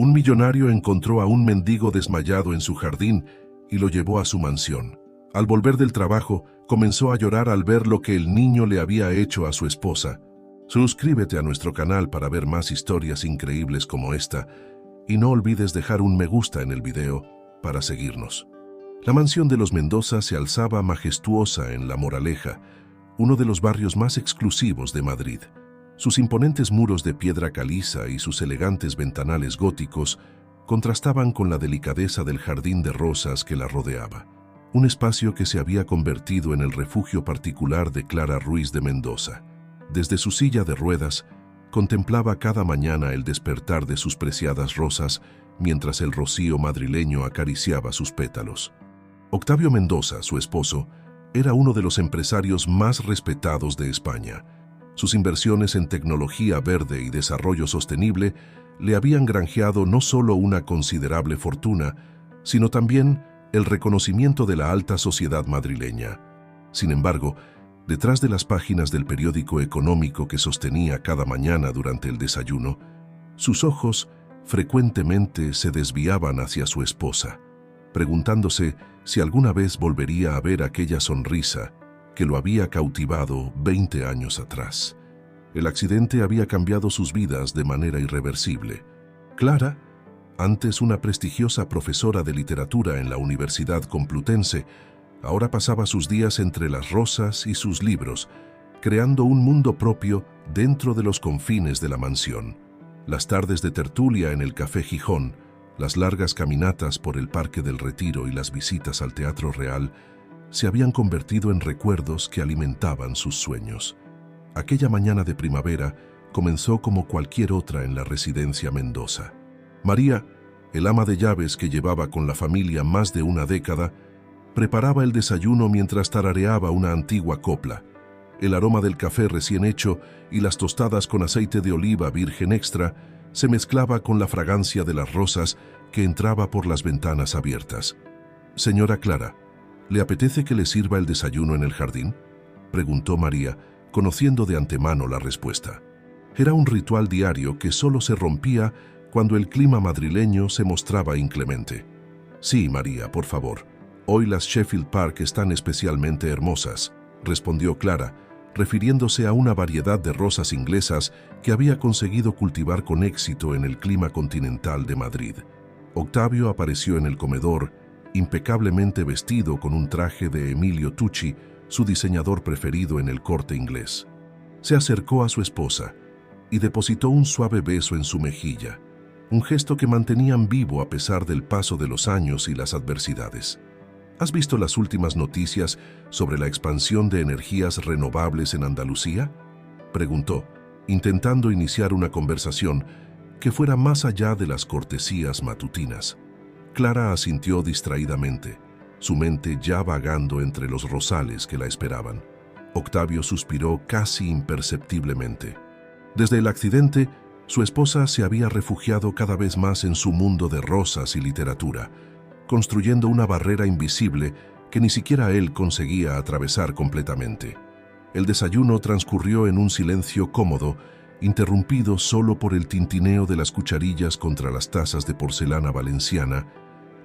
Un millonario encontró a un mendigo desmayado en su jardín y lo llevó a su mansión. Al volver del trabajo, comenzó a llorar al ver lo que el niño le había hecho a su esposa. Suscríbete a nuestro canal para ver más historias increíbles como esta y no olvides dejar un me gusta en el video para seguirnos. La mansión de los Mendoza se alzaba majestuosa en La Moraleja, uno de los barrios más exclusivos de Madrid. Sus imponentes muros de piedra caliza y sus elegantes ventanales góticos contrastaban con la delicadeza del jardín de rosas que la rodeaba, un espacio que se había convertido en el refugio particular de Clara Ruiz de Mendoza. Desde su silla de ruedas, contemplaba cada mañana el despertar de sus preciadas rosas mientras el rocío madrileño acariciaba sus pétalos. Octavio Mendoza, su esposo, era uno de los empresarios más respetados de España. Sus inversiones en tecnología verde y desarrollo sostenible le habían granjeado no solo una considerable fortuna, sino también el reconocimiento de la alta sociedad madrileña. Sin embargo, detrás de las páginas del periódico económico que sostenía cada mañana durante el desayuno, sus ojos frecuentemente se desviaban hacia su esposa, preguntándose si alguna vez volvería a ver aquella sonrisa que lo había cautivado 20 años atrás. El accidente había cambiado sus vidas de manera irreversible. Clara, antes una prestigiosa profesora de literatura en la Universidad Complutense, ahora pasaba sus días entre las rosas y sus libros, creando un mundo propio dentro de los confines de la mansión. Las tardes de tertulia en el Café Gijón, las largas caminatas por el Parque del Retiro y las visitas al Teatro Real se habían convertido en recuerdos que alimentaban sus sueños. Aquella mañana de primavera comenzó como cualquier otra en la residencia Mendoza. María, el ama de llaves que llevaba con la familia más de una década, preparaba el desayuno mientras tarareaba una antigua copla. El aroma del café recién hecho y las tostadas con aceite de oliva virgen extra se mezclaba con la fragancia de las rosas que entraba por las ventanas abiertas. «Señora Clara, ¿le apetece que le sirva el desayuno en el jardín?», preguntó María, conociendo de antemano la respuesta. Era un ritual diario que solo se rompía cuando el clima madrileño se mostraba inclemente. «Sí, María, por favor. Hoy las Sheffield Park están especialmente hermosas», respondió Clara, refiriéndose a una variedad de rosas inglesas que había conseguido cultivar con éxito en el clima continental de Madrid. Octavio apareció en el comedor, impecablemente vestido con un traje de Emilio Tucci, su diseñador preferido en el Corte Inglés. Se acercó a su esposa y depositó un suave beso en su mejilla, un gesto que mantenían vivo a pesar del paso de los años y las adversidades. ¿Has visto las últimas noticias sobre la expansión de energías renovables en Andalucía?, preguntó, intentando iniciar una conversación que fuera más allá de las cortesías matutinas. Clara asintió distraídamente, su mente ya vagando entre los rosales que la esperaban. Octavio suspiró casi imperceptiblemente. Desde el accidente, su esposa se había refugiado cada vez más en su mundo de rosas y literatura, construyendo una barrera invisible que ni siquiera él conseguía atravesar completamente. El desayuno transcurrió en un silencio cómodo, interrumpido solo por el tintineo de las cucharillas contra las tazas de porcelana valenciana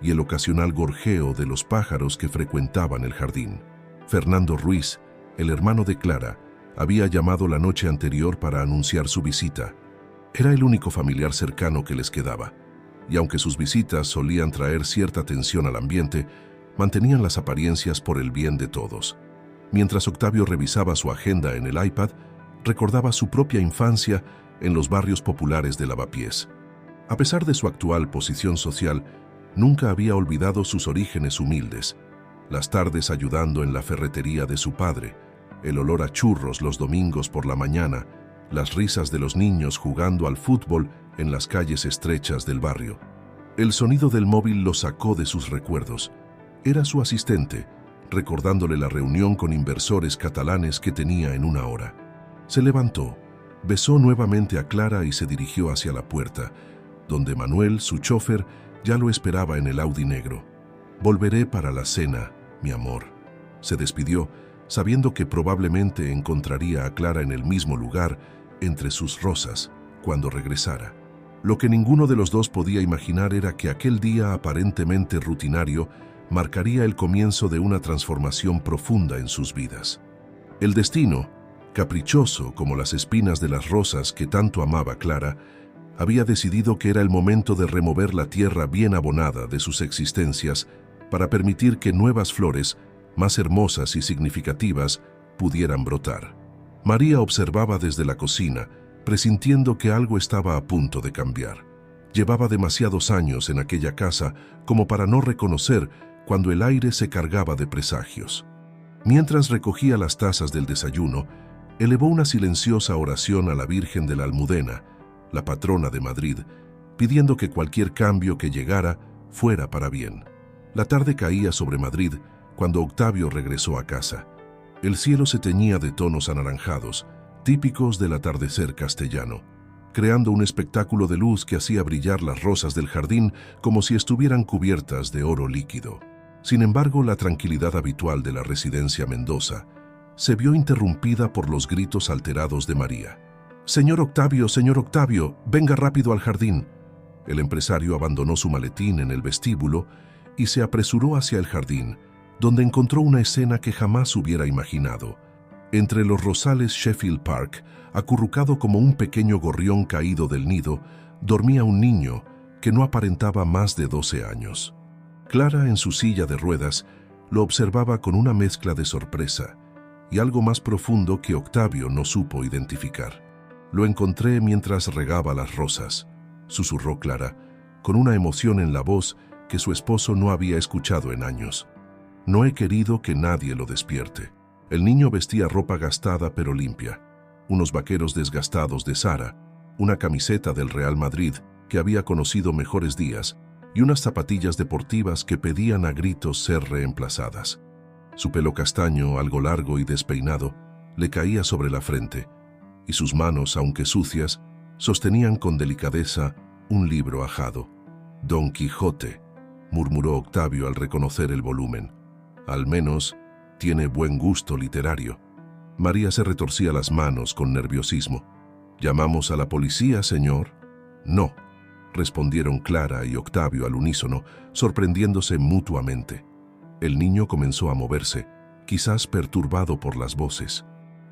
y el ocasional gorjeo de los pájaros que frecuentaban el jardín. Fernando Ruiz, el hermano de Clara, había llamado la noche anterior para anunciar su visita. Era el único familiar cercano que les quedaba, y aunque sus visitas solían traer cierta tensión al ambiente, mantenían las apariencias por el bien de todos. Mientras Octavio revisaba su agenda en el iPad, recordaba su propia infancia en los barrios populares de Lavapiés. A pesar de su actual posición social, nunca había olvidado sus orígenes humildes. Las tardes ayudando en la ferretería de su padre, el olor a churros los domingos por la mañana, las risas de los niños jugando al fútbol en las calles estrechas del barrio. El sonido del móvil lo sacó de sus recuerdos. Era su asistente, recordándole la reunión con inversores catalanes que tenía en una hora. Se levantó, besó nuevamente a Clara y se dirigió hacia la puerta, donde Manuel, su chofer, ya lo esperaba en el Audi negro. «Volveré para la cena, mi amor», se despidió, sabiendo que probablemente encontraría a Clara en el mismo lugar, entre sus rosas, cuando regresara. Lo que ninguno de los dos podía imaginar era que aquel día aparentemente rutinario marcaría el comienzo de una transformación profunda en sus vidas. El destino, caprichoso como las espinas de las rosas que tanto amaba Clara, había decidido que era el momento de remover la tierra bien abonada de sus existencias para permitir que nuevas flores, más hermosas y significativas, pudieran brotar. María observaba desde la cocina, presintiendo que algo estaba a punto de cambiar. Llevaba demasiados años en aquella casa como para no reconocer cuando el aire se cargaba de presagios. Mientras recogía las tazas del desayuno, elevó una silenciosa oración a la Virgen de la Almudena, la patrona de Madrid, pidiendo que cualquier cambio que llegara fuera para bien. La tarde caía sobre Madrid cuando Octavio regresó a casa. El cielo se teñía de tonos anaranjados, típicos del atardecer castellano, creando un espectáculo de luz que hacía brillar las rosas del jardín como si estuvieran cubiertas de oro líquido. Sin embargo, la tranquilidad habitual de la residencia Mendoza se vio interrumpida por los gritos alterados de María. Señor Octavio, venga rápido al jardín». El empresario abandonó su maletín en el vestíbulo y se apresuró hacia el jardín, donde encontró una escena que jamás hubiera imaginado. Entre los rosales Sheffield Park, acurrucado como un pequeño gorrión caído del nido, dormía un niño que no aparentaba más de 12 años. Clara, en su silla de ruedas, lo observaba con una mezcla de sorpresa y algo más profundo que Octavio no supo identificar. «Lo encontré mientras regaba las rosas», susurró Clara, con una emoción en la voz que su esposo no había escuchado en años. «No he querido que nadie lo despierte». El niño vestía ropa gastada pero limpia, unos vaqueros desgastados de Zara, una camiseta del Real Madrid que había conocido mejores días y unas zapatillas deportivas que pedían a gritos ser reemplazadas. Su pelo castaño, algo largo y despeinado, le caía sobre la frente, y sus manos, aunque sucias, sostenían con delicadeza un libro ajado. «Don Quijote», murmuró Octavio al reconocer el volumen. «Al menos tiene buen gusto literario». María se retorcía las manos con nerviosismo. «¿Llamamos a la policía, señor?» «No», respondieron Clara y Octavio al unísono, sorprendiéndose mutuamente. El niño comenzó a moverse, quizás perturbado por las voces.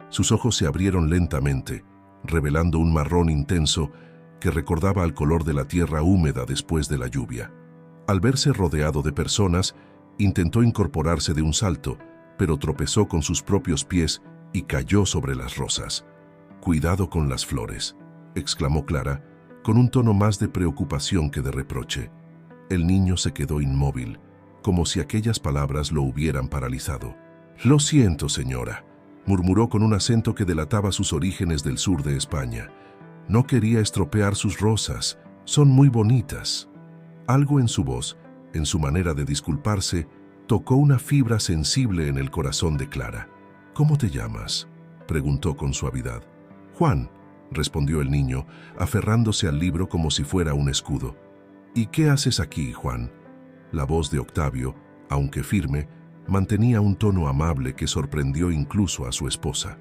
Sus ojos se abrieron lentamente, revelando un marrón intenso que recordaba al color de la tierra húmeda después de la lluvia. Al verse rodeado de personas, intentó incorporarse de un salto, pero tropezó con sus propios pies y cayó sobre las rosas. «Cuidado con las flores», exclamó Clara, con un tono más de preocupación que de reproche. El niño se quedó inmóvil, como si aquellas palabras lo hubieran paralizado. «Lo siento, señora», murmuró con un acento que delataba sus orígenes del sur de España. «No quería estropear sus rosas, son muy bonitas». Algo en su voz, en su manera de disculparse, tocó una fibra sensible en el corazón de Clara. «¿Cómo te llamas?», preguntó con suavidad. «Juan», respondió el niño, aferrándose al libro como si fuera un escudo. «¿Y qué haces aquí, Juan?». La voz de Octavio, aunque firme, mantenía un tono amable que sorprendió incluso a su esposa.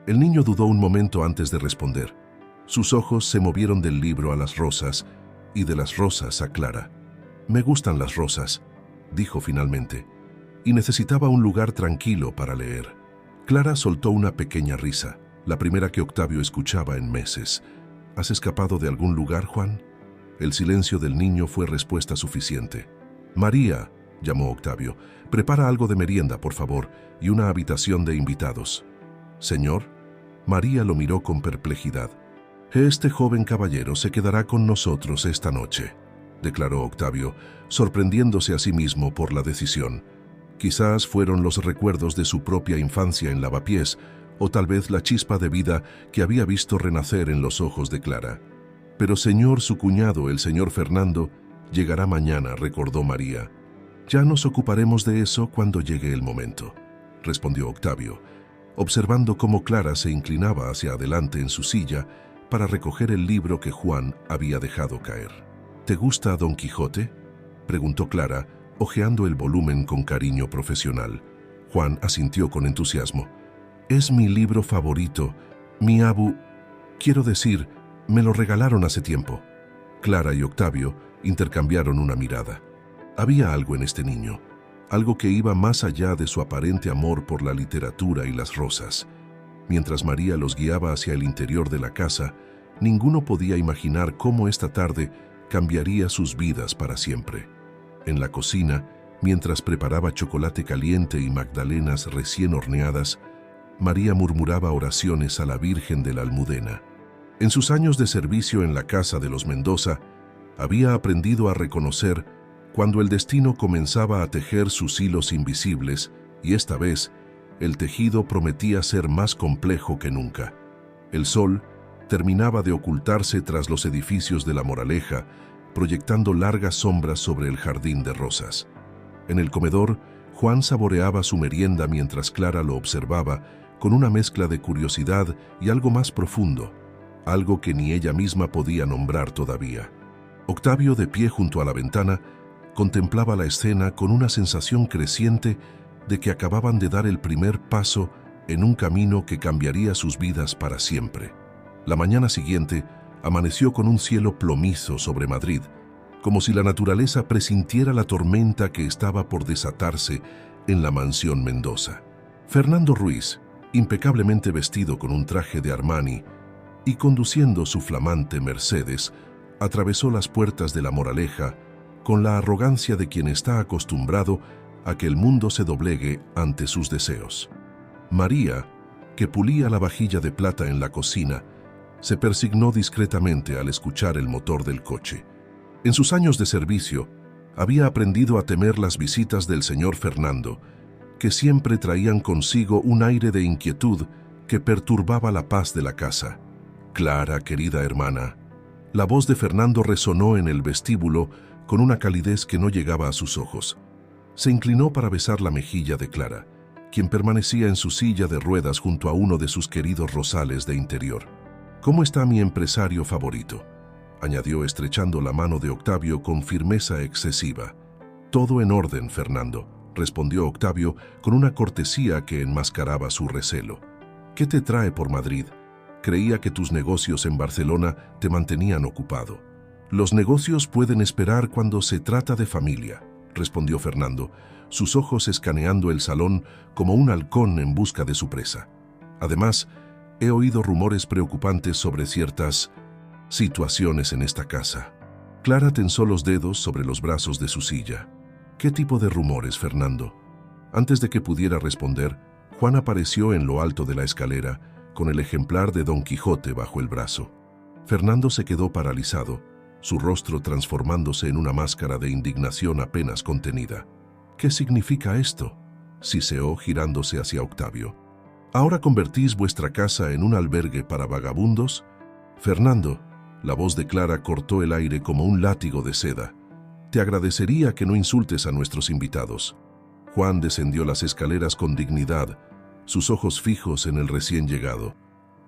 El niño dudó un momento antes de responder. Sus ojos se movieron del libro a las rosas y de las rosas a Clara. «Me gustan las rosas», dijo finalmente, y necesitaba un lugar tranquilo para leer. Clara soltó una pequeña risa, la primera que Octavio escuchaba en meses. «¿Has escapado de algún lugar, Juan?». El silencio del niño fue respuesta suficiente. «María», llamó Octavio, «prepara algo de merienda, por favor, y una habitación de invitados». «Señor». María lo miró con perplejidad. «Este joven caballero se quedará con nosotros esta noche», declaró Octavio, sorprendiéndose a sí mismo por la decisión. Quizás fueron los recuerdos de su propia infancia en Lavapiés, o tal vez la chispa de vida que había visto renacer en los ojos de Clara. «Pero señor, su cuñado, el señor Fernando, llegará mañana», recordó María. «Ya nos ocuparemos de eso cuando llegue el momento», respondió Octavio, observando cómo Clara se inclinaba hacia adelante en su silla para recoger el libro que Juan había dejado caer. «¿Te gusta Don Quijote?», preguntó Clara, hojeando el volumen con cariño profesional. Juan asintió con entusiasmo. «Es mi libro favorito. Quiero decir, me lo regalaron hace tiempo». Clara y Octavio intercambiaron una mirada. Había algo en este niño, algo que iba más allá de su aparente amor por la literatura y las rosas. Mientras María los guiaba hacia el interior de la casa, ninguno podía imaginar cómo esta tarde cambiaría sus vidas para siempre. En la cocina, mientras preparaba chocolate caliente y magdalenas recién horneadas, María murmuraba oraciones a la Virgen de la Almudena. En sus años de servicio en la casa de los Mendoza, había aprendido a reconocer cuando el destino comenzaba a tejer sus hilos invisibles, y esta vez, el tejido prometía ser más complejo que nunca. El sol terminaba de ocultarse tras los edificios de La Moraleja, proyectando largas sombras sobre el jardín de rosas. En el comedor, Juan saboreaba su merienda mientras Clara lo observaba con una mezcla de curiosidad y algo más profundo, algo que ni ella misma podía nombrar todavía. Octavio, de pie junto a la ventana, contemplaba la escena con una sensación creciente de que acababan de dar el primer paso en un camino que cambiaría sus vidas para siempre. La mañana siguiente amaneció con un cielo plomizo sobre Madrid, como si la naturaleza presintiera la tormenta que estaba por desatarse en la mansión Mendoza. Fernando Ruiz, impecablemente vestido con un traje de Armani y conduciendo su flamante Mercedes, atravesó las puertas de La Moraleja con la arrogancia de quien está acostumbrado a que el mundo se doblegue ante sus deseos. María, que pulía la vajilla de plata en la cocina, se persignó discretamente al escuchar el motor del coche. En sus años de servicio, había aprendido a temer las visitas del señor Fernando, que siempre traían consigo un aire de inquietud que perturbaba la paz de la casa. Clara, querida hermana. La voz de Fernando resonó en el vestíbulo con una calidez que no llegaba a sus ojos. Se inclinó para besar la mejilla de Clara, quien permanecía en su silla de ruedas junto a uno de sus queridos rosales de interior. «¿Cómo está mi empresario favorito?», añadió estrechando la mano de Octavio con firmeza excesiva. «Todo en orden, Fernando», respondió Octavio con una cortesía que enmascaraba su recelo. «¿Qué te trae por Madrid? Creía que tus negocios en Barcelona te mantenían ocupado». «Los negocios pueden esperar cuando se trata de familia», respondió Fernando, sus ojos escaneando el salón como un halcón en busca de su presa. «Además, he oído rumores preocupantes sobre ciertas situaciones en esta casa». Clara tensó los dedos sobre los brazos de su silla. «¿Qué tipo de rumores, Fernando?». Antes de que pudiera responder, Juan apareció en lo alto de la escalera con el ejemplar de Don Quijote bajo el brazo. Fernando se quedó paralizado, su rostro transformándose en una máscara de indignación apenas contenida. «¿Qué significa esto?», siseó girándose hacia Octavio. «¿Ahora convertís vuestra casa en un albergue para vagabundos?». «Fernando», la voz de Clara cortó el aire como un látigo de seda. «Te agradecería que no insultes a nuestros invitados». Juan descendió las escaleras con dignidad, sus ojos fijos en el recién llegado.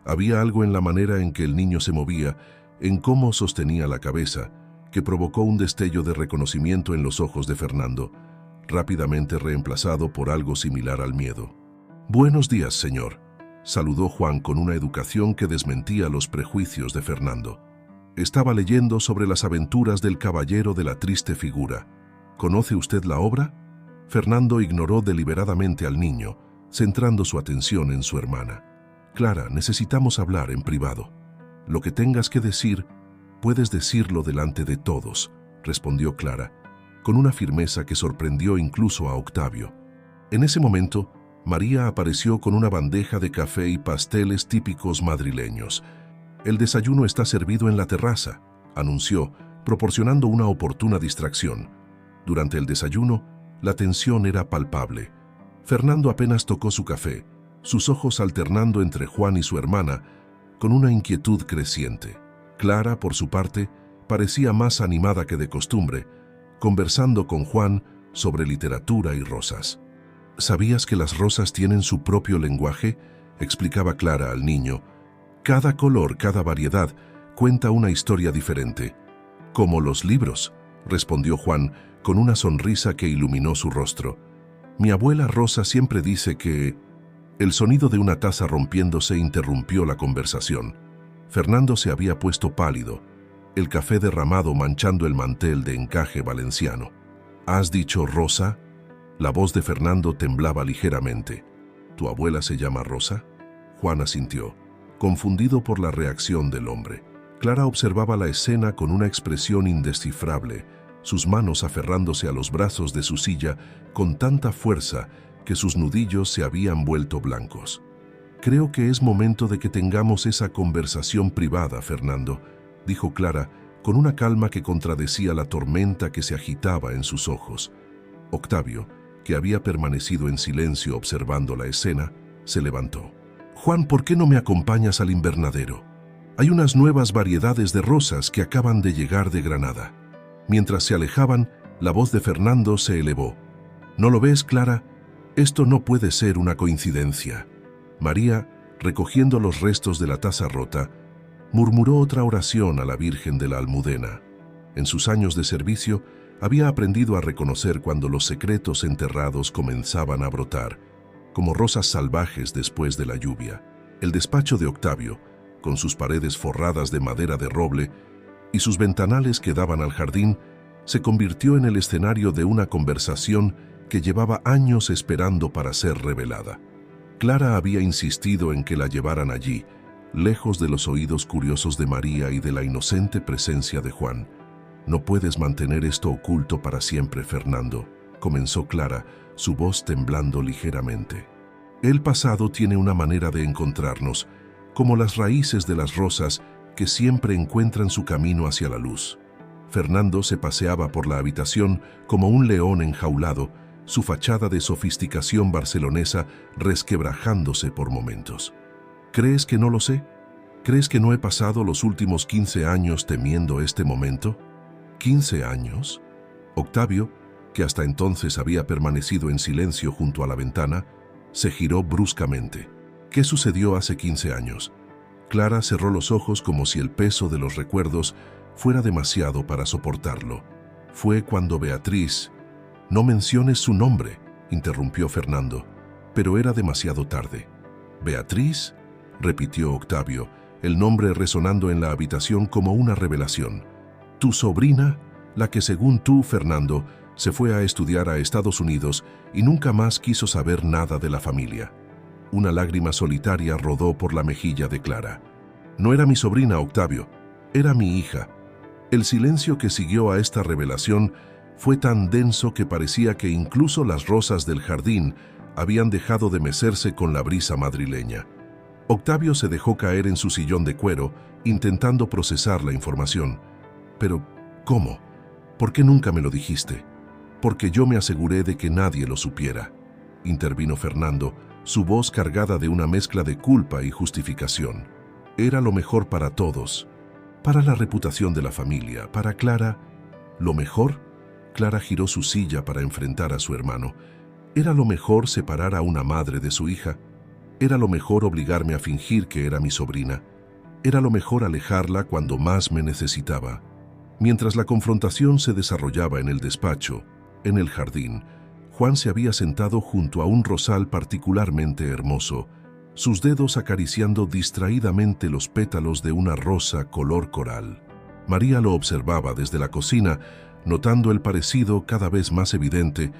Había algo en la manera en que el niño se movía, en cómo sostenía la cabeza, que provocó un destello de reconocimiento en los ojos de Fernando, rápidamente reemplazado por algo similar al miedo. «Buenos días, señor», saludó Juan con una educación que desmentía los prejuicios de Fernando. «Estaba leyendo sobre las aventuras del caballero de la triste figura. ¿Conoce usted la obra?». Fernando ignoró deliberadamente al niño, centrando su atención en su hermana. «Clara, necesitamos hablar en privado. Lo que tengas que decir, puedes decirlo delante de todos», respondió Clara, con una firmeza que sorprendió incluso a Octavio. En ese momento, María apareció con una bandeja de café y pasteles típicos madrileños. «El desayuno está servido en la terraza», anunció, proporcionando una oportuna distracción. Durante el desayuno, la tensión era palpable. Fernando apenas tocó su café, sus ojos alternando entre Juan y su hermana, con una inquietud creciente. Clara, por su parte, parecía más animada que de costumbre, conversando con Juan sobre literatura y rosas. «¿Sabías que las rosas tienen su propio lenguaje?», explicaba Clara al niño. «Cada color, cada variedad, cuenta una historia diferente». «Como los libros», respondió Juan, con una sonrisa que iluminó su rostro. «Mi abuela Rosa siempre dice que...». El sonido de una taza rompiéndose interrumpió la conversación. Fernando se había puesto pálido. el café derramado manchando el mantel de encaje valenciano. ¿Has dicho Rosa? La voz de Fernando temblaba ligeramente. ¿Tu abuela se llama Rosa? Juan asintió, confundido por la reacción del hombre. Clara observaba la escena con una expresión indescifrable, sus manos aferrándose a los brazos de su silla con tanta fuerza que sus nudillos se habían vuelto blancos. «Creo que es momento de que tengamos esa conversación privada, Fernando», dijo Clara, con una calma que contradecía la tormenta que se agitaba en sus ojos. Octavio, que había permanecido en silencio observando la escena, se levantó. «Juan, ¿por qué no me acompañas al invernadero? Hay unas nuevas variedades de rosas que acaban de llegar de Granada». Mientras se alejaban, la voz de Fernando se elevó. «¿No lo ves, Clara? Esto no puede ser una coincidencia». María, recogiendo los restos de la taza rota, murmuró otra oración a la Virgen de la Almudena. En sus años de servicio, había aprendido a reconocer cuando los secretos enterrados comenzaban a brotar, como rosas salvajes después de la lluvia. El despacho de Octavio, con sus paredes forradas de madera de roble y sus ventanales que daban al jardín, se convirtió en el escenario de una conversación que llevaba años esperando para ser revelada. Clara había insistido en que la llevaran allí, lejos de los oídos curiosos de María y de la inocente presencia de Juan. «No puedes mantener esto oculto para siempre, Fernando», comenzó Clara, su voz temblando ligeramente. «El pasado tiene una manera de encontrarnos, como las raíces de las rosas que siempre encuentran su camino hacia la luz». Fernando se paseaba por la habitación como un león enjaulado, su fachada de sofisticación barcelonesa resquebrajándose por momentos. «¿Crees que no lo sé? ¿Crees que no he pasado los últimos 15 años temiendo este momento?» «¿15 años?» Octavio, que hasta entonces había permanecido en silencio junto a la ventana, se giró bruscamente. «¿Qué sucedió hace 15 años?» Clara cerró los ojos como si el peso de los recuerdos fuera demasiado para soportarlo. «Fue cuando Beatriz...» «No menciones su nombre», interrumpió Fernando, pero era demasiado tarde. «¿Beatriz?», repitió Octavio, el nombre resonando en la habitación como una revelación. «Tu sobrina, la que según tú, Fernando, se fue a estudiar a Estados Unidos y nunca más quiso saber nada de la familia». Una lágrima solitaria rodó por la mejilla de Clara. «No era mi sobrina, Octavio, era mi hija». El silencio que siguió a esta revelación fue tan denso que parecía que incluso las rosas del jardín habían dejado de mecerse con la brisa madrileña. Octavio se dejó caer en su sillón de cuero, intentando procesar la información. «Pero, ¿cómo? ¿Por qué nunca me lo dijiste?» «Porque yo me aseguré de que nadie lo supiera», intervino Fernando, su voz cargada de una mezcla de culpa y justificación. «Era lo mejor para todos, para la reputación de la familia, para Clara». «¿Lo mejor?». Clara giró su silla para enfrentar a su hermano. «¿Era lo mejor separar a una madre de su hija? ¿Era lo mejor obligarme a fingir que era mi sobrina? ¿Era lo mejor alejarla cuando más me necesitaba?». Mientras la confrontación se desarrollaba en el despacho, en el jardín, Juan se había sentado junto a un rosal particularmente hermoso, sus dedos acariciando distraídamente los pétalos de una rosa color coral. María lo observaba desde la cocina, notando el parecido cada vez más evidente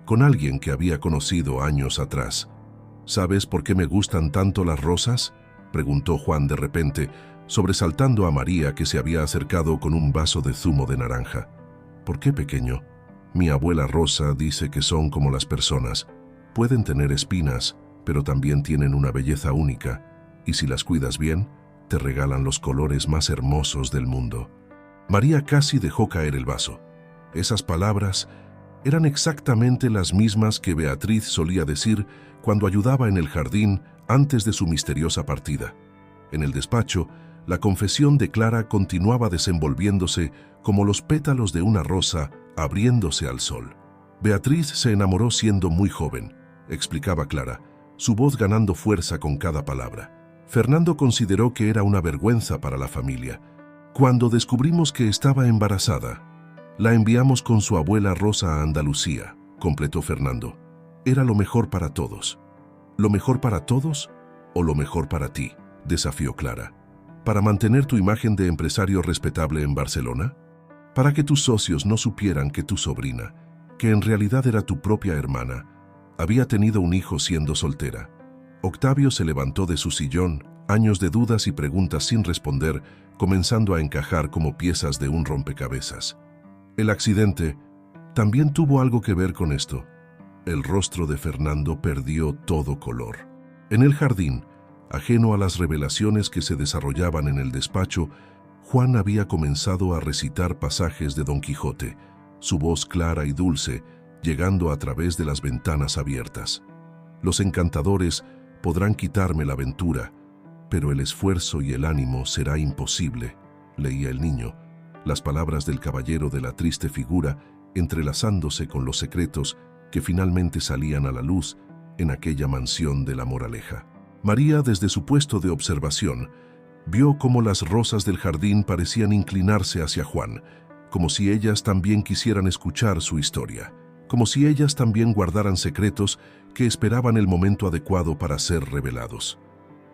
con alguien que había conocido años atrás. «¿Sabes por qué me gustan tanto las rosas?», preguntó Juan de repente, sobresaltando a María, que se había acercado con un vaso de zumo de naranja. «¿Por qué, pequeño?». «Mi abuela Rosa dice que son como las personas. Pueden tener espinas, pero también tienen una belleza única, y si las cuidas bien, te regalan los colores más hermosos del mundo». María casi dejó caer el vaso. Esas palabras eran exactamente las mismas que Beatriz solía decir cuando ayudaba en el jardín antes de su misteriosa partida. En el despacho, la confesión de Clara continuaba desenvolviéndose como los pétalos de una rosa abriéndose al sol. «Beatriz se enamoró siendo muy joven», explicaba Clara, su voz ganando fuerza con cada palabra. «Fernando consideró que era una vergüenza para la familia. Cuando descubrimos que estaba embarazada, la enviamos con su abuela Rosa a Andalucía», completó Fernando. «Era lo mejor para todos». «¿Lo mejor para todos o lo mejor para ti?», desafió Clara. ¿Para mantener tu imagen de empresario respetable en Barcelona? ¿Para que tus socios no supieran que tu sobrina, que en realidad era tu propia hermana, había tenido un hijo siendo soltera? Octavio se levantó de su sillón, años de dudas y preguntas sin responder, comenzando a encajar como piezas de un rompecabezas. El accidente también tuvo algo que ver con esto. El rostro de Fernando perdió todo color. En el jardín, ajeno a las revelaciones que se desarrollaban en el despacho, Juan había comenzado a recitar pasajes de Don Quijote, su voz clara y dulce, llegando a través de las ventanas abiertas. Los encantadores podrán quitarme la aventura, pero el esfuerzo y el ánimo será imposible, leía el niño, las palabras del caballero de la triste figura entrelazándose con los secretos que finalmente salían a la luz en aquella mansión de la Moraleja. María, desde su puesto de observación, vio cómo las rosas del jardín parecían inclinarse hacia Juan, como si ellas también quisieran escuchar su historia, como si ellas también guardaran secretos que esperaban el momento adecuado para ser revelados.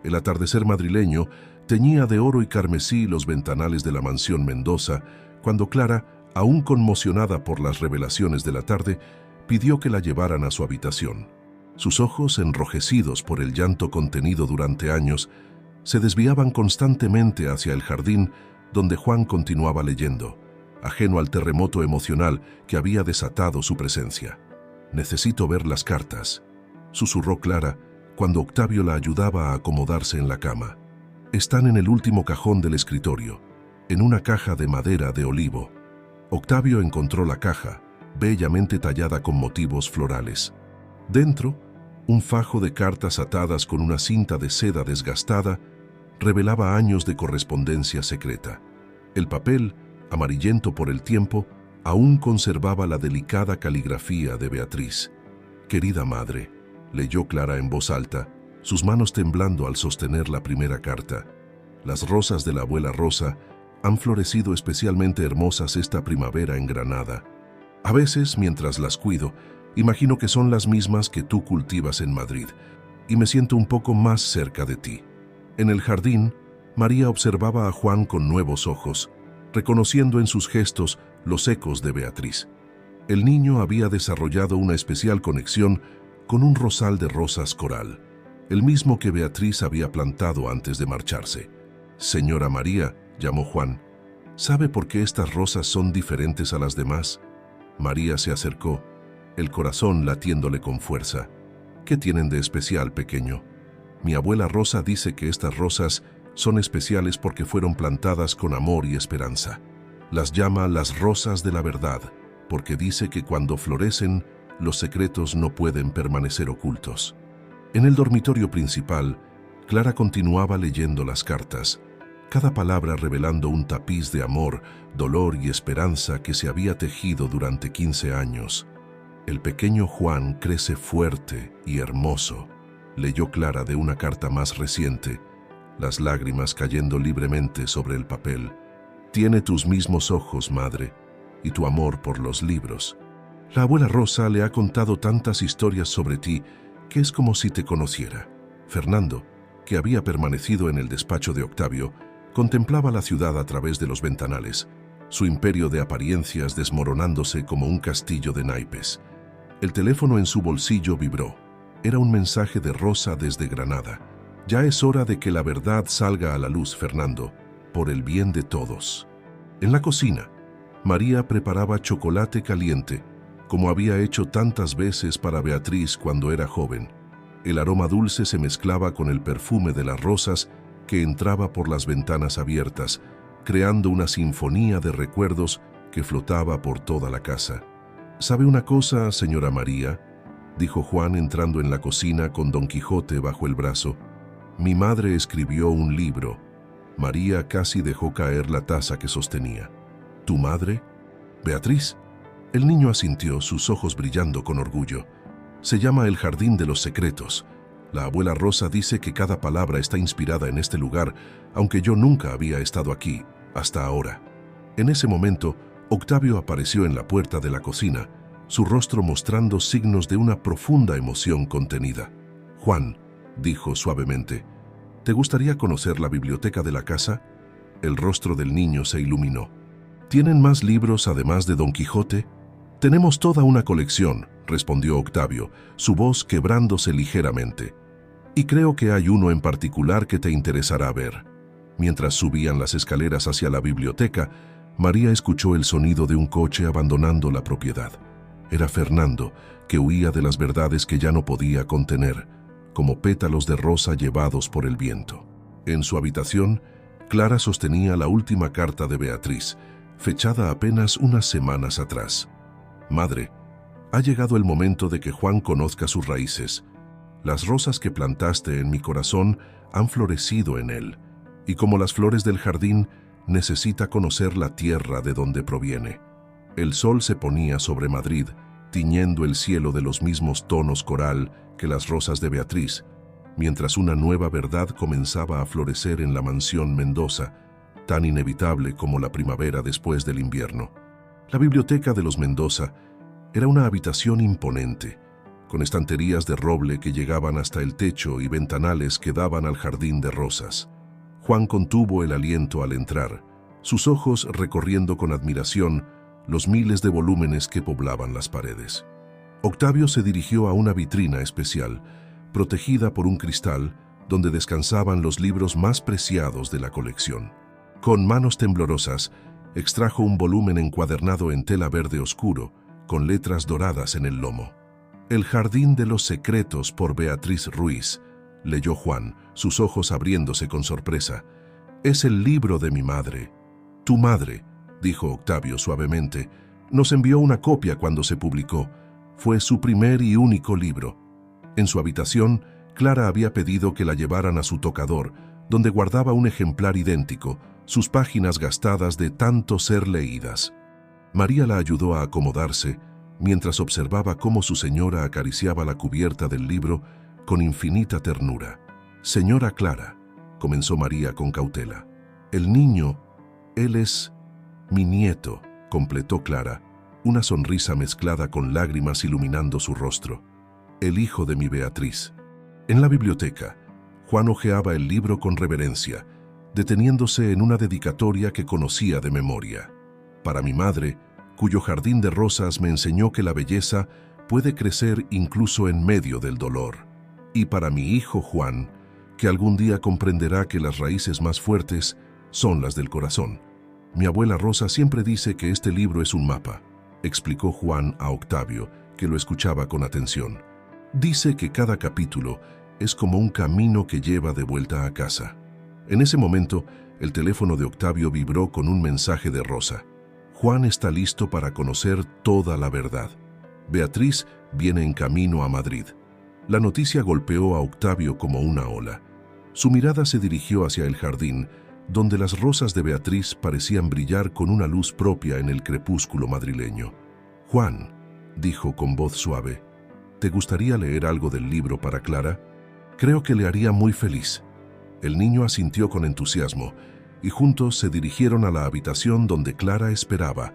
El atardecer madrileño teñía de oro y carmesí los ventanales de la mansión Mendoza, cuando Clara, aún conmocionada por las revelaciones de la tarde, pidió que la llevaran a su habitación. Sus ojos, enrojecidos por el llanto contenido durante años, se desviaban constantemente hacia el jardín donde Juan continuaba leyendo, ajeno al terremoto emocional que había desatado su presencia. «Necesito ver las cartas», susurró Clara cuando Octavio la ayudaba a acomodarse en la cama. «Están en el último cajón del escritorio, en una caja de madera de olivo». Octavio encontró la caja, bellamente tallada con motivos florales. Dentro, un fajo de cartas atadas con una cinta de seda desgastada revelaba años de correspondencia secreta. El papel, amarillento por el tiempo, aún conservaba la delicada caligrafía de Beatriz. «Querida madre», leyó Clara en voz alta, sus manos temblando al sostener la primera carta. «Las rosas de la abuela Rosa han florecido especialmente hermosas esta primavera en Granada. A veces, mientras las cuido, imagino que son las mismas que tú cultivas en Madrid, y me siento un poco más cerca de ti». En el jardín, María observaba a Juan con nuevos ojos, reconociendo en sus gestos los ecos de Beatriz. El niño había desarrollado una especial conexión con un rosal de rosas coral, el mismo que Beatriz había plantado antes de marcharse. «Señora María», llamó Juan, «¿sabe por qué estas rosas son diferentes a las demás?» María se acercó, el corazón latiéndole con fuerza. «¿Qué tienen de especial, pequeño?» «Mi abuela Rosa dice que estas rosas son especiales porque fueron plantadas con amor y esperanza. Las llama las rosas de la verdad, porque dice que cuando florecen, los secretos no pueden permanecer ocultos». En el dormitorio principal, Clara continuaba leyendo las cartas, cada palabra revelando un tapiz de amor, dolor y esperanza que se había tejido durante 15 años. «El pequeño Juan crece fuerte y hermoso», leyó Clara de una carta más reciente, las lágrimas cayendo libremente sobre el papel. «Tiene tus mismos ojos, madre, y tu amor por los libros. La abuela Rosa le ha contado tantas historias sobre ti que es como si te conociera». Fernando, que había permanecido en el despacho de Octavio, contemplaba la ciudad a través de los ventanales, su imperio de apariencias desmoronándose como un castillo de naipes. El teléfono en su bolsillo vibró. Era un mensaje de Rosa desde Granada. «Ya es hora de que la verdad salga a la luz, Fernando, por el bien de todos». En la cocina, María preparaba chocolate caliente, como había hecho tantas veces para Beatriz cuando era joven. El aroma dulce se mezclaba con el perfume de las rosas que entraba por las ventanas abiertas, creando una sinfonía de recuerdos que flotaba por toda la casa. «¿Sabe una cosa, señora María?», dijo Juan entrando en la cocina con Don Quijote bajo el brazo. «Mi madre escribió un libro». María casi dejó caer la taza que sostenía. «¿Tu madre? Beatriz». El niño asintió, sus ojos brillando con orgullo. «Se llama El Jardín de los Secretos. La abuela Rosa dice que cada palabra está inspirada en este lugar, aunque yo nunca había estado aquí, hasta ahora». En ese momento, Octavio apareció en la puerta de la cocina, su rostro mostrando signos de una profunda emoción contenida. «Juan», dijo suavemente, ¿Te gustaría conocer la biblioteca de la casa? El rostro del niño se iluminó. ¿Tienen más libros además de Don Quijote? Tenemos toda una colección, respondió Octavio, su voz quebrándose ligeramente. Y creo que hay uno en particular que te interesará ver. Mientras subían las escaleras hacia la biblioteca, María escuchó el sonido de un coche abandonando la propiedad. Era Fernando, que huía de las verdades que ya no podía contener, como pétalos de rosa llevados por el viento. En su habitación, Clara sostenía la última carta de Beatriz, fechada apenas unas semanas atrás. Madre, ha llegado el momento de que Juan conozca sus raíces. Las rosas que plantaste en mi corazón han florecido en él, y como las flores del jardín, necesita conocer la tierra de donde proviene. El sol se ponía sobre Madrid, tiñendo el cielo de los mismos tonos coral que las rosas de Beatriz, mientras una nueva verdad comenzaba a florecer en la mansión Mendoza, tan inevitable como la primavera después del invierno. La biblioteca de los Mendoza era una habitación imponente, con estanterías de roble que llegaban hasta el techo y ventanales que daban al jardín de rosas. Juan contuvo el aliento al entrar, sus ojos recorriendo con admiración los miles de volúmenes que poblaban las paredes. Octavio se dirigió a una vitrina especial, protegida por un cristal, donde descansaban los libros más preciados de la colección. Con manos temblorosas, extrajo un volumen encuadernado en tela verde oscuro, con letras doradas en el lomo. El jardín de los secretos por Beatriz Ruiz, leyó Juan, sus ojos abriéndose con sorpresa. Es el libro de mi madre. Tu madre, dijo Octavio suavemente, nos envió una copia cuando se publicó. Fue su primer y único libro. En su habitación, Clara había pedido que la llevaran a su tocador, donde guardaba un ejemplar idéntico, sus páginas gastadas de tanto ser leídas. María la ayudó a acomodarse, mientras observaba cómo su señora acariciaba la cubierta del libro con infinita ternura. Señora Clara, comenzó María con cautela. El niño, él es mi nieto, completó Clara, una sonrisa mezclada con lágrimas iluminando su rostro. El hijo de mi Beatriz. En la biblioteca, Juan hojeaba el libro con reverencia, deteniéndose en una dedicatoria que conocía de memoria. Para mi madre, cuyo jardín de rosas me enseñó que la belleza puede crecer incluso en medio del dolor. Y para mi hijo Juan, que algún día comprenderá que las raíces más fuertes son las del corazón. Mi abuela Rosa siempre dice que este libro es un mapa, explicó Juan a Octavio, que lo escuchaba con atención. Dice que cada capítulo es como un camino que lleva de vuelta a casa. En ese momento, el teléfono de Octavio vibró con un mensaje de Rosa. Juan está listo para conocer toda la verdad. Beatriz viene en camino a Madrid. La noticia golpeó a Octavio como una ola. Su mirada se dirigió hacia el jardín, donde las rosas de Beatriz parecían brillar con una luz propia en el crepúsculo madrileño. Juan, dijo con voz suave, ¿te gustaría leer algo del libro para Clara? Creo que le haría muy feliz. El niño asintió con entusiasmo, y juntos se dirigieron a la habitación donde Clara esperaba,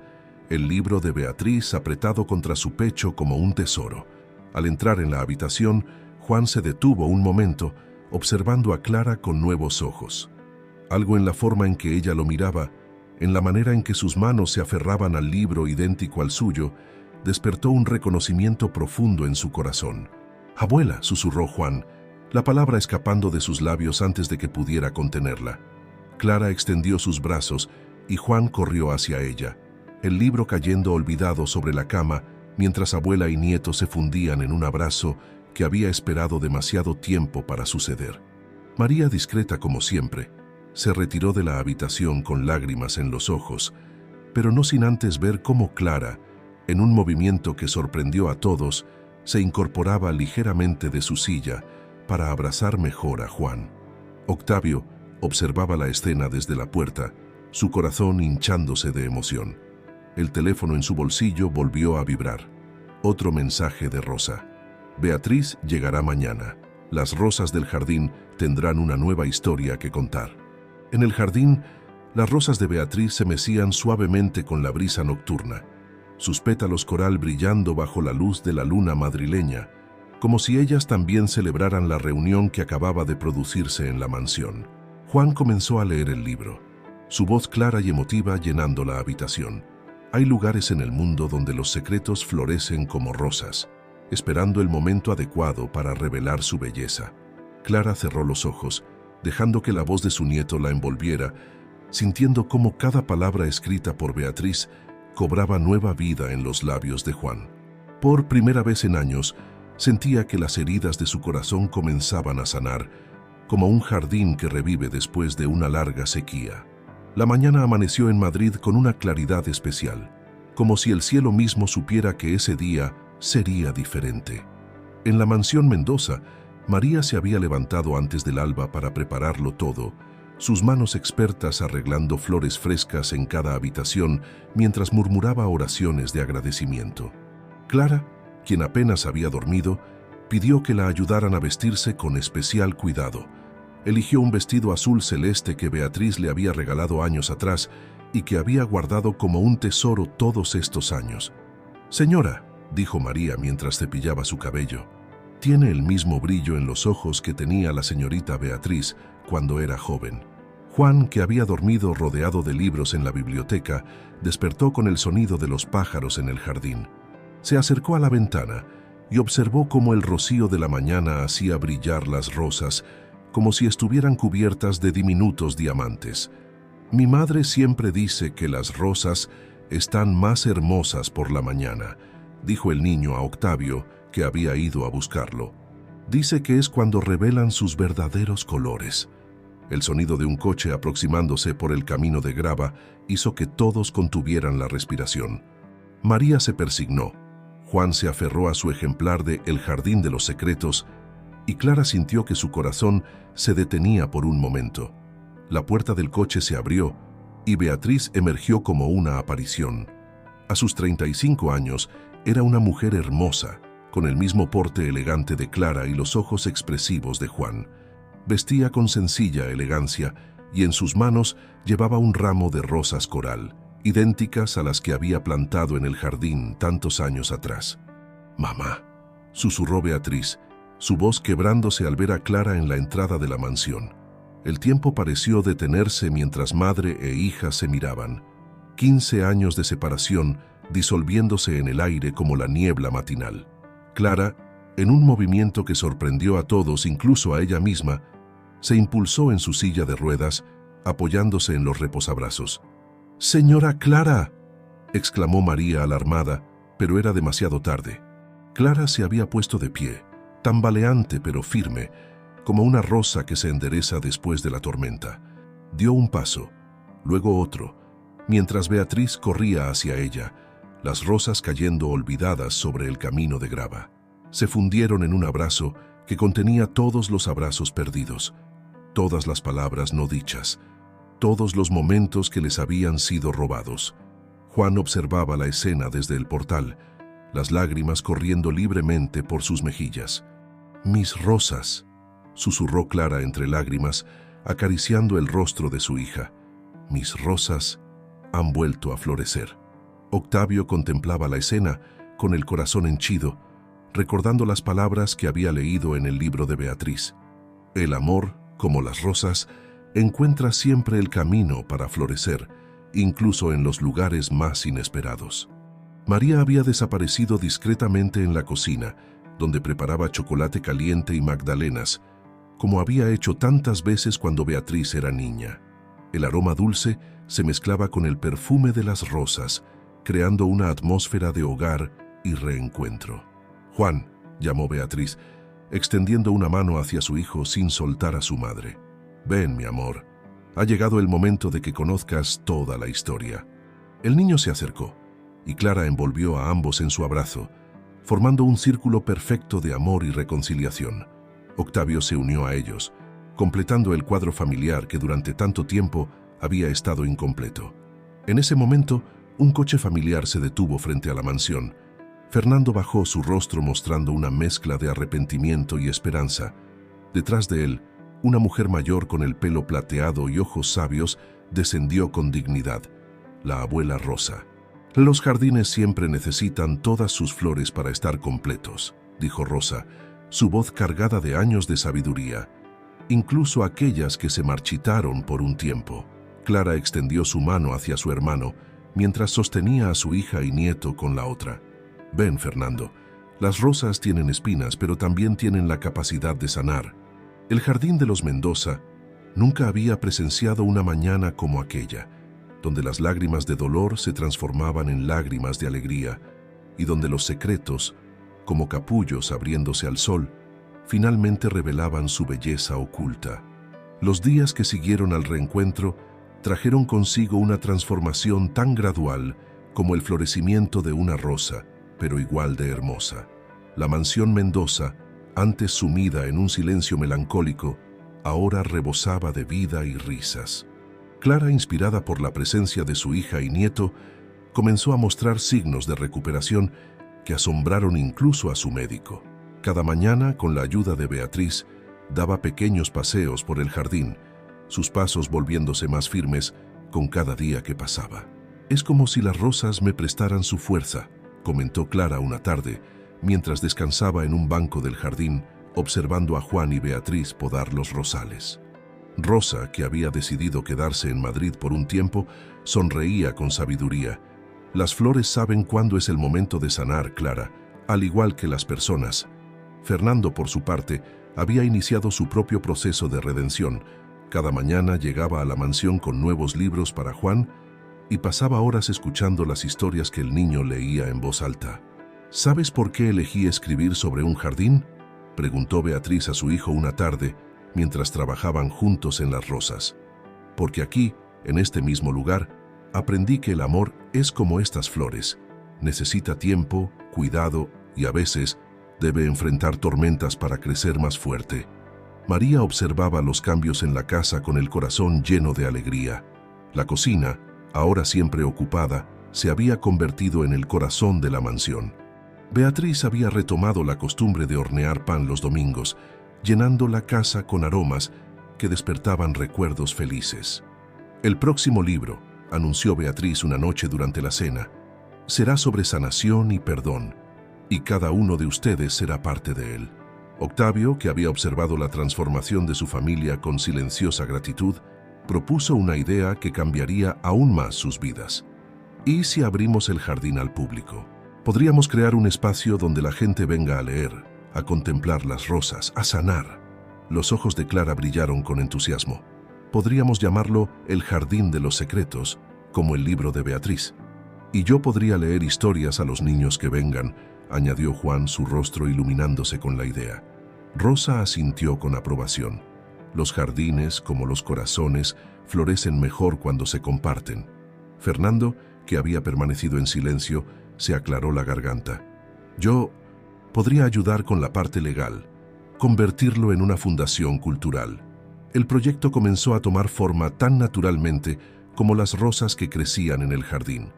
el libro de Beatriz apretado contra su pecho como un tesoro. Al entrar en la habitación, Juan se detuvo un momento, observando a Clara con nuevos ojos. Algo en la forma en que ella lo miraba, en la manera en que sus manos se aferraban al libro idéntico al suyo, despertó un reconocimiento profundo en su corazón. «Abuela», susurró Juan, la palabra escapando de sus labios antes de que pudiera contenerla. Clara extendió sus brazos y Juan corrió hacia ella, el libro cayendo olvidado sobre la cama mientras abuela y nieto se fundían en un abrazo que había esperado demasiado tiempo para suceder. María, discreta como siempre, se retiró de la habitación con lágrimas en los ojos, pero no sin antes ver cómo Clara, en un movimiento que sorprendió a todos, se incorporaba ligeramente de su silla para abrazar mejor a Juan. Octavio observaba la escena desde la puerta, su corazón hinchándose de emoción. El teléfono en su bolsillo volvió a vibrar. Otro mensaje de Rosa. Beatriz llegará mañana. Las rosas del jardín tendrán una nueva historia que contar. En el jardín, las rosas de Beatriz se mecían suavemente con la brisa nocturna, sus pétalos coral brillando bajo la luz de la luna madrileña, como si ellas también celebraran la reunión que acababa de producirse en la mansión. Juan comenzó a leer el libro, su voz clara y emotiva llenando la habitación. Hay lugares en el mundo donde los secretos florecen como rosas, esperando el momento adecuado para revelar su belleza. Clara cerró los ojos, dejando que la voz de su nieto la envolviera, sintiendo cómo cada palabra escrita por Beatriz cobraba nueva vida en los labios de Juan. Por primera vez en años, sentía que las heridas de su corazón comenzaban a sanar, como un jardín que revive después de una larga sequía. La mañana amaneció en Madrid con una claridad especial, como si el cielo mismo supiera que ese día sería diferente. En la mansión Mendoza, María se había levantado antes del alba para prepararlo todo, sus manos expertas arreglando flores frescas en cada habitación mientras murmuraba oraciones de agradecimiento. Clara, quien apenas había dormido, pidió que la ayudaran a vestirse con especial cuidado. Eligió un vestido azul celeste que Beatriz le había regalado años atrás y que había guardado como un tesoro todos estos años. «Señora», dijo María mientras cepillaba su cabello, «tiene el mismo brillo en los ojos que tenía la señorita Beatriz cuando era joven». Juan, que había dormido rodeado de libros en la biblioteca, despertó con el sonido de los pájaros en el jardín. Se acercó a la ventana y observó cómo el rocío de la mañana hacía brillar las rosas, como si estuvieran cubiertas de diminutos diamantes. «Mi madre siempre dice que las rosas están más hermosas por la mañana», dijo el niño a Octavio, que había ido a buscarlo. «Dice que es cuando revelan sus verdaderos colores». El sonido de un coche aproximándose por el camino de grava hizo que todos contuvieran la respiración. María se persignó. Juan se aferró a su ejemplar de El jardín de los secretos y Clara sintió que su corazón se detenía por un momento. La puerta del coche se abrió y Beatriz emergió como una aparición. A sus 35 años era una mujer hermosa, con el mismo porte elegante de Clara y los ojos expresivos de Juan. Vestía con sencilla elegancia y en sus manos llevaba un ramo de rosas coral, idénticas a las que había plantado en el jardín tantos años atrás. «Mamá», susurró Beatriz, su voz quebrándose al ver a Clara en la entrada de la mansión. El tiempo pareció detenerse mientras madre e hija se miraban. 15 años de separación disolviéndose en el aire como la niebla matinal. Clara, en un movimiento que sorprendió a todos, incluso a ella misma, se impulsó en su silla de ruedas, apoyándose en los reposabrazos. «¡Señora Clara!», exclamó María alarmada, pero era demasiado tarde. Clara se había puesto de pie, tambaleante pero firme, como una rosa que se endereza después de la tormenta. Dio un paso, luego otro, mientras Beatriz corría hacia ella, las rosas cayendo olvidadas sobre el camino de grava. Se fundieron en un abrazo que contenía todos los abrazos perdidos, todas las palabras no dichas, todos los momentos que les habían sido robados. Juan observaba la escena desde el portal, las lágrimas corriendo libremente por sus mejillas. «Mis rosas», susurró Clara entre lágrimas, acariciando el rostro de su hija. «Mis rosas han vuelto a florecer». Octavio contemplaba la escena con el corazón henchido, recordando las palabras que había leído en el libro de Beatriz. El amor, como las rosas, encuentra siempre el camino para florecer, incluso en los lugares más inesperados. María había desaparecido discretamente en la cocina, donde preparaba chocolate caliente y magdalenas, como había hecho tantas veces cuando Beatriz era niña. El aroma dulce se mezclaba con el perfume de las rosas, creando una atmósfera de hogar y reencuentro. «Juan», llamó Beatriz, extendiendo una mano hacia su hijo sin soltar a su madre. «Ven, mi amor. Ha llegado el momento de que conozcas toda la historia». El niño se acercó, y Clara envolvió a ambos en su abrazo, formando un círculo perfecto de amor y reconciliación. Octavio se unió a ellos, completando el cuadro familiar que durante tanto tiempo había estado incompleto. En ese momento, un coche familiar se detuvo frente a la mansión. Fernando bajó su rostro mostrando una mezcla de arrepentimiento y esperanza. Detrás de él, una mujer mayor con el pelo plateado y ojos sabios descendió con dignidad, la abuela Rosa. «Los jardines siempre necesitan todas sus flores para estar completos», dijo Rosa, su voz cargada de años de sabiduría, incluso aquellas que se marchitaron por un tiempo. Clara extendió su mano hacia su hermano, mientras sostenía a su hija y nieto con la otra. «Ven, Fernando, las rosas tienen espinas, pero también tienen la capacidad de sanar». El jardín de los Mendoza nunca había presenciado una mañana como aquella, donde las lágrimas de dolor se transformaban en lágrimas de alegría y donde los secretos, como capullos abriéndose al sol, finalmente revelaban su belleza oculta. Los días que siguieron al reencuentro trajeron consigo una transformación tan gradual como el florecimiento de una rosa, pero igual de hermosa. La mansión Mendoza, antes sumida en un silencio melancólico, ahora rebosaba de vida y risas. Clara, inspirada por la presencia de su hija y nieto, comenzó a mostrar signos de recuperación que asombraron incluso a su médico. Cada mañana, con la ayuda de Beatriz, daba pequeños paseos por el jardín, sus pasos volviéndose más firmes con cada día que pasaba. «Es como si las rosas me prestaran su fuerza», comentó Clara una tarde, mientras descansaba en un banco del jardín, observando a Juan y Beatriz podar los rosales. Rosa, que había decidido quedarse en Madrid por un tiempo, sonreía con sabiduría. «Las flores saben cuándo es el momento de sanar, Clara, al igual que las personas». Fernando, por su parte, había iniciado su propio proceso de redención. Cada mañana llegaba a la mansión con nuevos libros para Juan y pasaba horas escuchando las historias que el niño leía en voz alta. «¿Sabes por qué elegí escribir sobre un jardín?», preguntó Beatriz a su hijo una tarde, mientras trabajaban juntos en las rosas. «Porque aquí, en este mismo lugar, aprendí que el amor es como estas flores. Necesita tiempo, cuidado y a veces debe enfrentar tormentas para crecer más fuerte». María observaba los cambios en la casa con el corazón lleno de alegría. La cocina, ahora siempre ocupada, se había convertido en el corazón de la mansión. Beatriz había retomado la costumbre de hornear pan los domingos, llenando la casa con aromas que despertaban recuerdos felices. «El próximo libro», anunció Beatriz una noche durante la cena, «será sobre sanación y perdón, y cada uno de ustedes será parte de él». Octavio, que había observado la transformación de su familia con silenciosa gratitud, propuso una idea que cambiaría aún más sus vidas. «¿Y si abrimos el jardín al público? Podríamos crear un espacio donde la gente venga a leer, a contemplar las rosas, a sanar». Los ojos de Clara brillaron con entusiasmo. «Podríamos llamarlo el Jardín de los Secretos, como el libro de Beatriz. Y yo podría leer historias a los niños que vengan», añadió Juan, su rostro iluminándose con la idea. Rosa asintió con aprobación. Los jardines, como los corazones, florecen mejor cuando se comparten. Fernando, que había permanecido en silencio, se aclaró la garganta. «Yo podría ayudar con la parte legal, convertirlo en una fundación cultural». El proyecto comenzó a tomar forma tan naturalmente como las rosas que crecían en el jardín.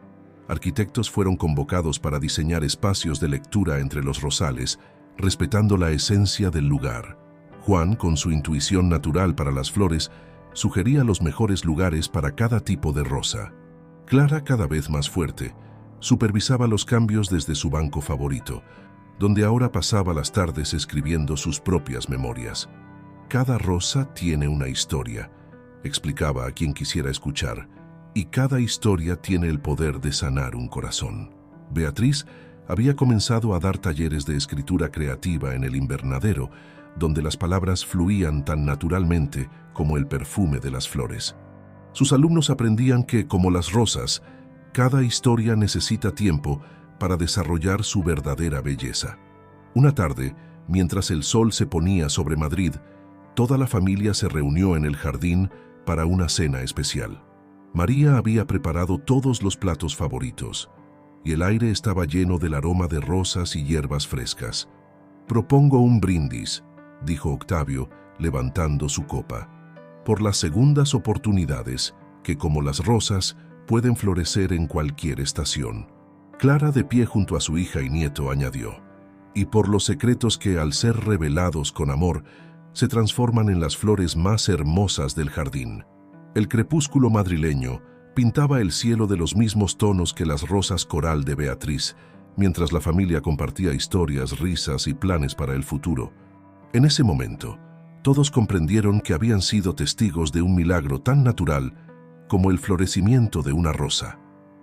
Arquitectos fueron convocados para diseñar espacios de lectura entre los rosales, respetando la esencia del lugar. Juan, con su intuición natural para las flores, sugería los mejores lugares para cada tipo de rosa. Clara, cada vez más fuerte, supervisaba los cambios desde su banco favorito, donde ahora pasaba las tardes escribiendo sus propias memorias. «Cada rosa tiene una historia», explicaba a quien quisiera escuchar, «y cada historia tiene el poder de sanar un corazón». Beatriz había comenzado a dar talleres de escritura creativa en el invernadero, donde las palabras fluían tan naturalmente como el perfume de las flores. Sus alumnos aprendían que, como las rosas, cada historia necesita tiempo para desarrollar su verdadera belleza. Una tarde, mientras el sol se ponía sobre Madrid, toda la familia se reunió en el jardín para una cena especial. María había preparado todos los platos favoritos, y el aire estaba lleno del aroma de rosas y hierbas frescas. «Propongo un brindis», dijo Octavio, levantando su copa, «por las segundas oportunidades que, como las rosas, pueden florecer en cualquier estación». Clara, de pie junto a su hija y nieto, añadió, «y por los secretos que, al ser revelados con amor, se transforman en las flores más hermosas del jardín». El crepúsculo madrileño pintaba el cielo de los mismos tonos que las rosas coral de Beatriz, mientras la familia compartía historias, risas y planes para el futuro. En ese momento, todos comprendieron que habían sido testigos de un milagro tan natural como el florecimiento de una rosa,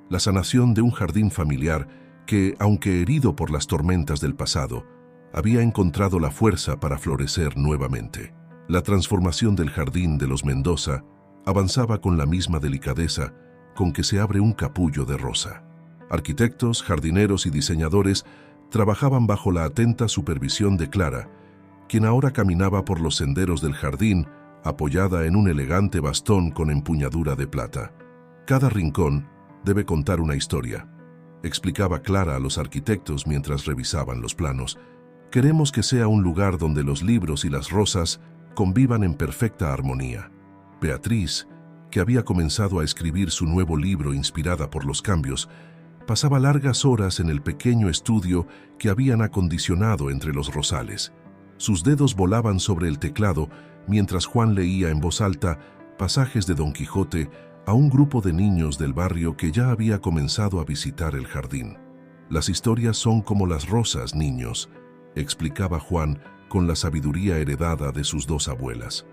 la sanación de un jardín familiar que, aunque herido por las tormentas del pasado, había encontrado la fuerza para florecer nuevamente. La transformación del jardín de los Mendoza avanzaba con la misma delicadeza con que se abre un capullo de rosa. Arquitectos, jardineros y diseñadores trabajaban bajo la atenta supervisión de Clara, quien ahora caminaba por los senderos del jardín apoyada en un elegante bastón con empuñadura de plata. Cada rincón debe contar una historia, explicaba Clara a los arquitectos mientras revisaban los planos. Queremos que sea un lugar donde los libros y las rosas convivan en perfecta armonía. Beatriz, que había comenzado a escribir su nuevo libro inspirada por los cambios, pasaba largas horas en el pequeño estudio que habían acondicionado entre los rosales. Sus dedos volaban sobre el teclado mientras Juan leía en voz alta pasajes de Don Quijote a un grupo de niños del barrio que ya había comenzado a visitar el jardín. Las historias son como las rosas, niños, explicaba Juan con la sabiduría heredada de sus dos abuelas.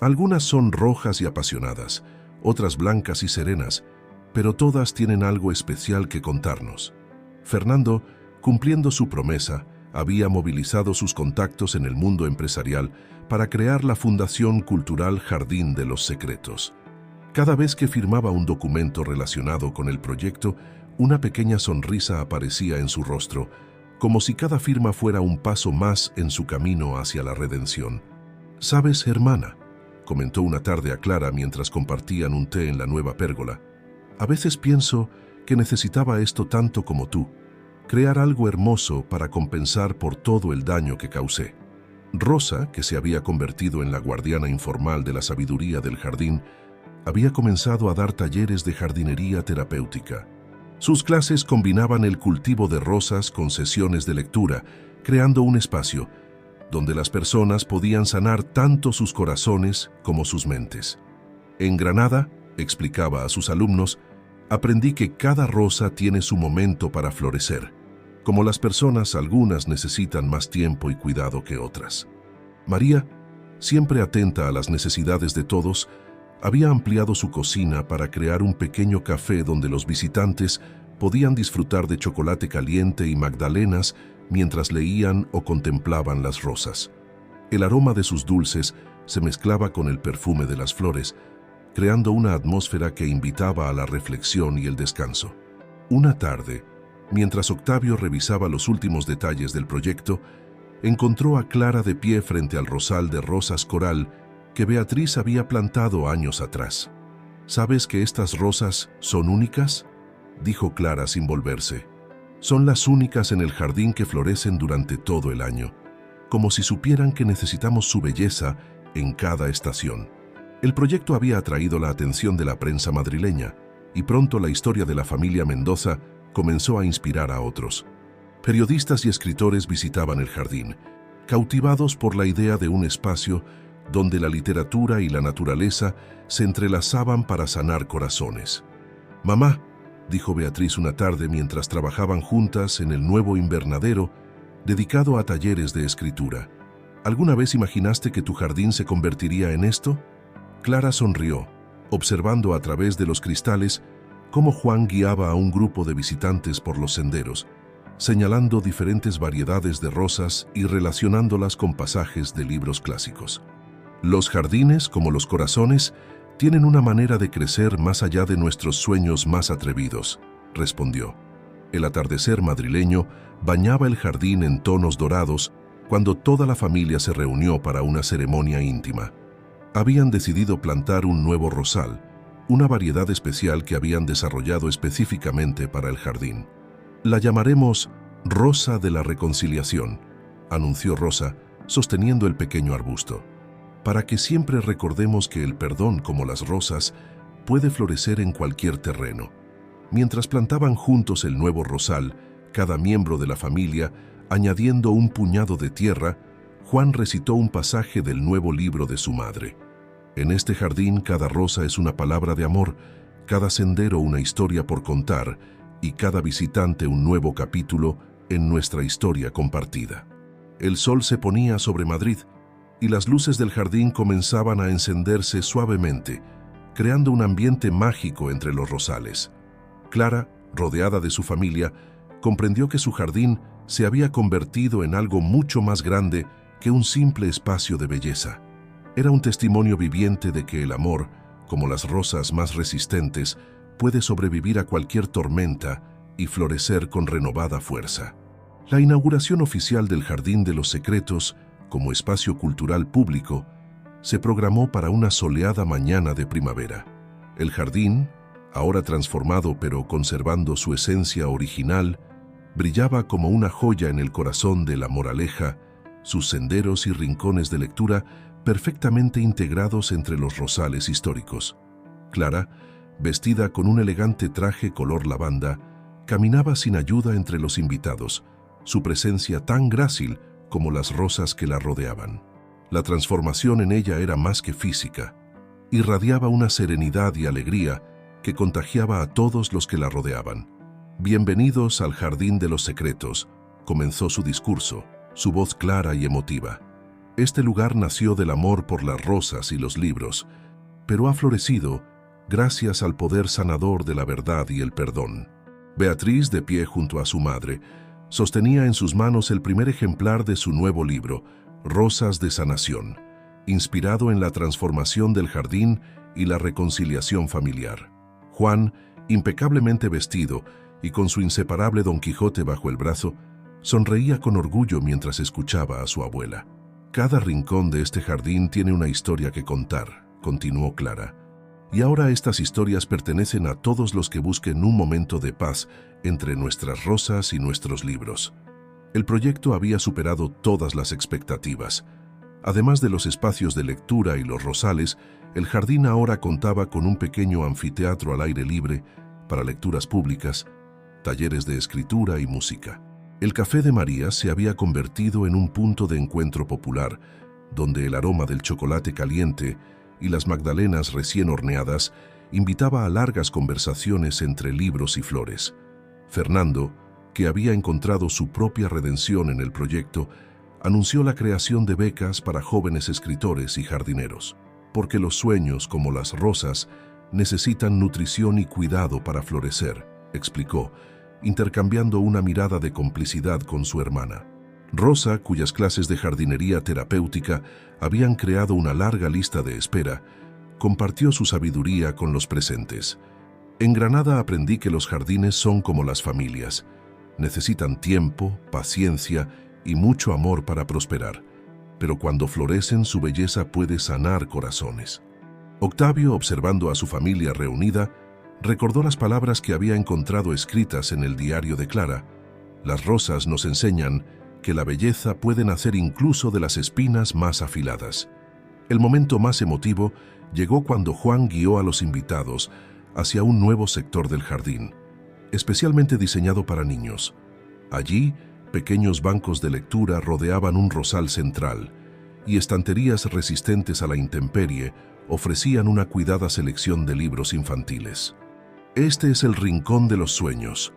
Algunas son rojas y apasionadas, otras blancas y serenas, pero todas tienen algo especial que contarnos. Fernando, cumpliendo su promesa, había movilizado sus contactos en el mundo empresarial para crear la Fundación Cultural Jardín de los Secretos. Cada vez que firmaba un documento relacionado con el proyecto, una pequeña sonrisa aparecía en su rostro, como si cada firma fuera un paso más en su camino hacia la redención. «¿Sabes, hermana?», comentó una tarde a Clara mientras compartían un té en la nueva pérgola. «A veces pienso que necesitaba esto tanto como tú, crear algo hermoso para compensar por todo el daño que causé». Rosa, que se había convertido en la guardiana informal de la sabiduría del jardín, había comenzado a dar talleres de jardinería terapéutica. Sus clases combinaban el cultivo de rosas con sesiones de lectura, creando un espacio donde las personas podían sanar tanto sus corazones como sus mentes. En Granada, explicaba a sus alumnos, aprendí que cada rosa tiene su momento para florecer. Como las personas, algunas necesitan más tiempo y cuidado que otras. María, siempre atenta a las necesidades de todos, había ampliado su cocina para crear un pequeño café donde los visitantes podían disfrutar de chocolate caliente y magdalenas mientras leían o contemplaban las rosas. El aroma de sus dulces se mezclaba con el perfume de las flores, creando una atmósfera que invitaba a la reflexión y el descanso. Una tarde, mientras Octavio revisaba los últimos detalles del proyecto, encontró a Clara de pie frente al rosal de rosas coral que Beatriz había plantado años atrás. «¿Sabes que estas rosas son únicas?», dijo Clara sin volverse. «Son las únicas en el jardín que florecen durante todo el año, como si supieran que necesitamos su belleza en cada estación». El proyecto había atraído la atención de la prensa madrileña, y pronto la historia de la familia Mendoza comenzó a inspirar a otros. Periodistas y escritores visitaban el jardín, cautivados por la idea de un espacio donde la literatura y la naturaleza se entrelazaban para sanar corazones. «Mamá», dijo Beatriz una tarde mientras trabajaban juntas en el nuevo invernadero dedicado a talleres de escritura, «¿alguna vez imaginaste que tu jardín se convertiría en esto?». Clara sonrió, observando a través de los cristales cómo Juan guiaba a un grupo de visitantes por los senderos, señalando diferentes variedades de rosas y relacionándolas con pasajes de libros clásicos. «Los jardines, como los corazones, tienen una manera de crecer más allá de nuestros sueños más atrevidos», respondió. El atardecer madrileño bañaba el jardín en tonos dorados cuando toda la familia se reunió para una ceremonia íntima. Habían decidido plantar un nuevo rosal, una variedad especial que habían desarrollado específicamente para el jardín. «La llamaremos Rosa de la Reconciliación», anunció Rosa, sosteniendo el pequeño arbusto, «para que siempre recordemos que el perdón, como las rosas, puede florecer en cualquier terreno». Mientras plantaban juntos el nuevo rosal, cada miembro de la familia, añadiendo un puñado de tierra, Juan recitó un pasaje del nuevo libro de su madre. «En este jardín cada rosa es una palabra de amor, cada sendero una historia por contar, y cada visitante un nuevo capítulo en nuestra historia compartida. El sol se ponía sobre Madrid y las luces del jardín comenzaban a encenderse suavemente, creando un ambiente mágico entre los rosales. Clara, rodeada de su familia, comprendió que su jardín se había convertido en algo mucho más grande que un simple espacio de belleza. Era un testimonio viviente de que el amor, como las rosas más resistentes, puede sobrevivir a cualquier tormenta y florecer con renovada fuerza. La inauguración oficial del Jardín de los Secretos, como espacio cultural público, se programó para una soleada mañana de primavera. El jardín, ahora transformado pero conservando su esencia original, brillaba como una joya en el corazón de La Moraleja, sus senderos y rincones de lectura perfectamente integrados entre los rosales históricos. Clara, vestida con un elegante traje color lavanda, caminaba sin ayuda entre los invitados, su presencia tan grácil como las rosas que la rodeaban. La transformación en ella era más que física, irradiaba una serenidad y alegría que contagiaba a todos los que la rodeaban. «Bienvenidos al Jardín de los Secretos», comenzó su discurso, su voz clara y emotiva. «Este lugar nació del amor por las rosas y los libros, pero ha florecido gracias al poder sanador de la verdad y el perdón». Beatriz, de pie junto a su madre, sostenía en sus manos el primer ejemplar de su nuevo libro, Rosas de Sanación, inspirado en la transformación del jardín y la reconciliación familiar. Juan, impecablemente vestido y con su inseparable Don Quijote bajo el brazo, sonreía con orgullo mientras escuchaba a su abuela. «Cada rincón de este jardín tiene una historia que contar», continuó Clara. «Y ahora estas historias pertenecen a todos los que busquen un momento de paz entre nuestras rosas y nuestros libros». El proyecto había superado todas las expectativas. Además de los espacios de lectura y los rosales, el jardín ahora contaba con un pequeño anfiteatro al aire libre para lecturas públicas, talleres de escritura y música. El Café de María se había convertido en un punto de encuentro popular, donde el aroma del chocolate caliente y las magdalenas recién horneadas invitaba a largas conversaciones entre libros y flores. Fernando, que había encontrado su propia redención en el proyecto, anunció la creación de becas para jóvenes escritores y jardineros, porque los sueños, como las rosas, necesitan nutrición y cuidado para florecer, explicó, intercambiando una mirada de complicidad con su hermana. Rosa, cuyas clases de jardinería terapéutica habían creado una larga lista de espera, compartió su sabiduría con los presentes. «En Granada aprendí que los jardines son como las familias. Necesitan tiempo, paciencia y mucho amor para prosperar, pero cuando florecen su belleza puede sanar corazones». Octavio, observando a su familia reunida, recordó las palabras que había encontrado escritas en el diario de Clara. «Las rosas nos enseñan que la belleza puede nacer incluso de las espinas más afiladas». El momento más emotivo llegó cuando Juan guió a los invitados hacia un nuevo sector del jardín, especialmente diseñado para niños. Allí, pequeños bancos de lectura rodeaban un rosal central, y estanterías resistentes a la intemperie ofrecían una cuidada selección de libros infantiles. «Este es el rincón de los sueños»,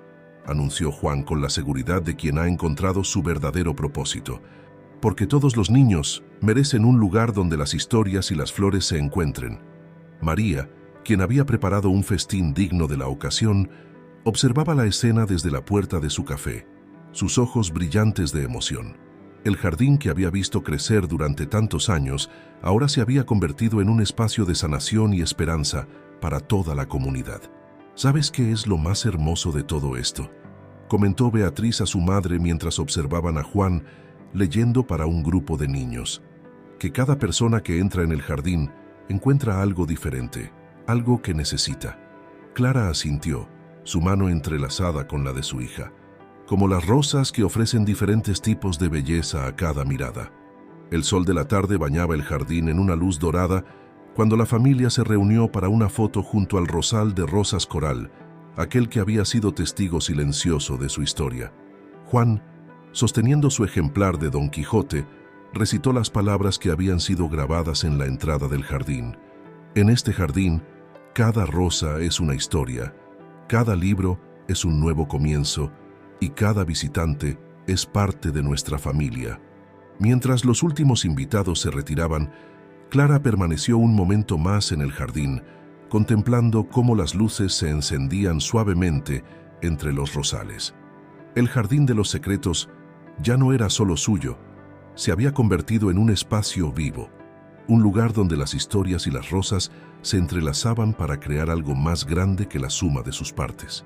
anunció Juan con la seguridad de quien ha encontrado su verdadero propósito, «porque todos los niños merecen un lugar donde las historias y las flores se encuentren». María, quien había preparado un festín digno de la ocasión, observaba la escena desde la puerta de su café, sus ojos brillantes de emoción. El jardín que había visto crecer durante tantos años ahora se había convertido en un espacio de sanación y esperanza para toda la comunidad. «¿Sabes qué es lo más hermoso de todo esto?», comentó Beatriz a su madre mientras observaban a Juan leyendo para un grupo de niños. «Que cada persona que entra en el jardín encuentra algo diferente, algo que necesita». Clara asintió, su mano entrelazada con la de su hija, como las rosas que ofrecen diferentes tipos de belleza a cada mirada. El sol de la tarde bañaba el jardín en una luz dorada cuando la familia se reunió para una foto junto al rosal de rosas coral, aquel que había sido testigo silencioso de su historia. Juan, sosteniendo su ejemplar de Don Quijote, recitó las palabras que habían sido grabadas en la entrada del jardín. «En este jardín, cada rosa es una historia, cada libro es un nuevo comienzo y cada visitante es parte de nuestra familia. Mientras los últimos invitados se retiraban, Clara permaneció un momento más en el jardín, contemplando cómo las luces se encendían suavemente entre los rosales. El jardín de los secretos ya no era solo suyo, se había convertido en un espacio vivo, un lugar donde las historias y las rosas se entrelazaban para crear algo más grande que la suma de sus partes.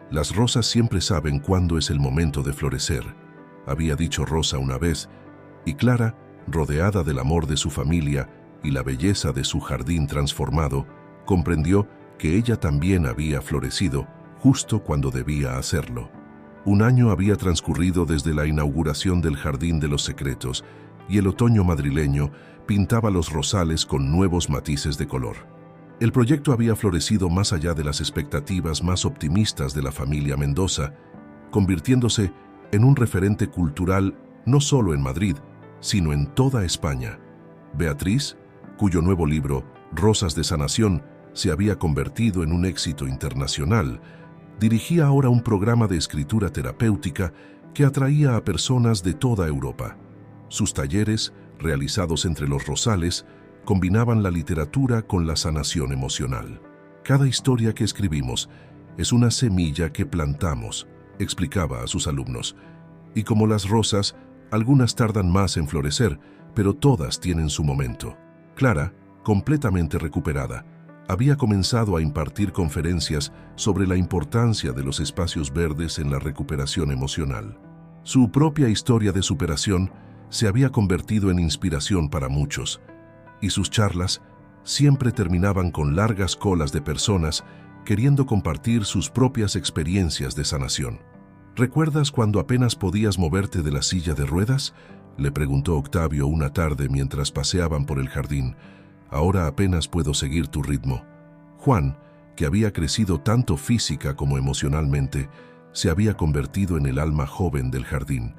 Las rosas siempre saben cuándo es el momento de florecer, había dicho Rosa una vez, y Clara, rodeada del amor de su familia y la belleza de su jardín transformado, comprendió que ella también había florecido justo cuando debía hacerlo. Un año había transcurrido desde la inauguración del Jardín de los Secretos y el otoño madrileño pintaba los rosales con nuevos matices de color. El proyecto había florecido más allá de las expectativas más optimistas de la familia Mendoza, convirtiéndose en un referente cultural no solo en Madrid, sino en toda España. Beatriz, cuyo nuevo libro, Rosas de Sanación, se había convertido en un éxito internacional, dirigía ahora un programa de escritura terapéutica que atraía a personas de toda Europa. Sus talleres, realizados entre los rosales, combinaban la literatura con la sanación emocional. Cada historia que escribimos es una semilla que plantamos, explicaba a sus alumnos. Y como las rosas, algunas tardan más en florecer, pero todas tienen su momento. Clara, completamente recuperada, había comenzado a impartir conferencias sobre la importancia de los espacios verdes en la recuperación emocional. Su propia historia de superación se había convertido en inspiración para muchos, y sus charlas siempre terminaban con largas colas de personas queriendo compartir sus propias experiencias de sanación. ¿Recuerdas cuando apenas podías moverte de la silla de ruedas?, le preguntó Octavio una tarde mientras paseaban por el jardín. Ahora apenas puedo seguir tu ritmo. Juan, que había crecido tanto física como emocionalmente, se había convertido en el alma joven del jardín.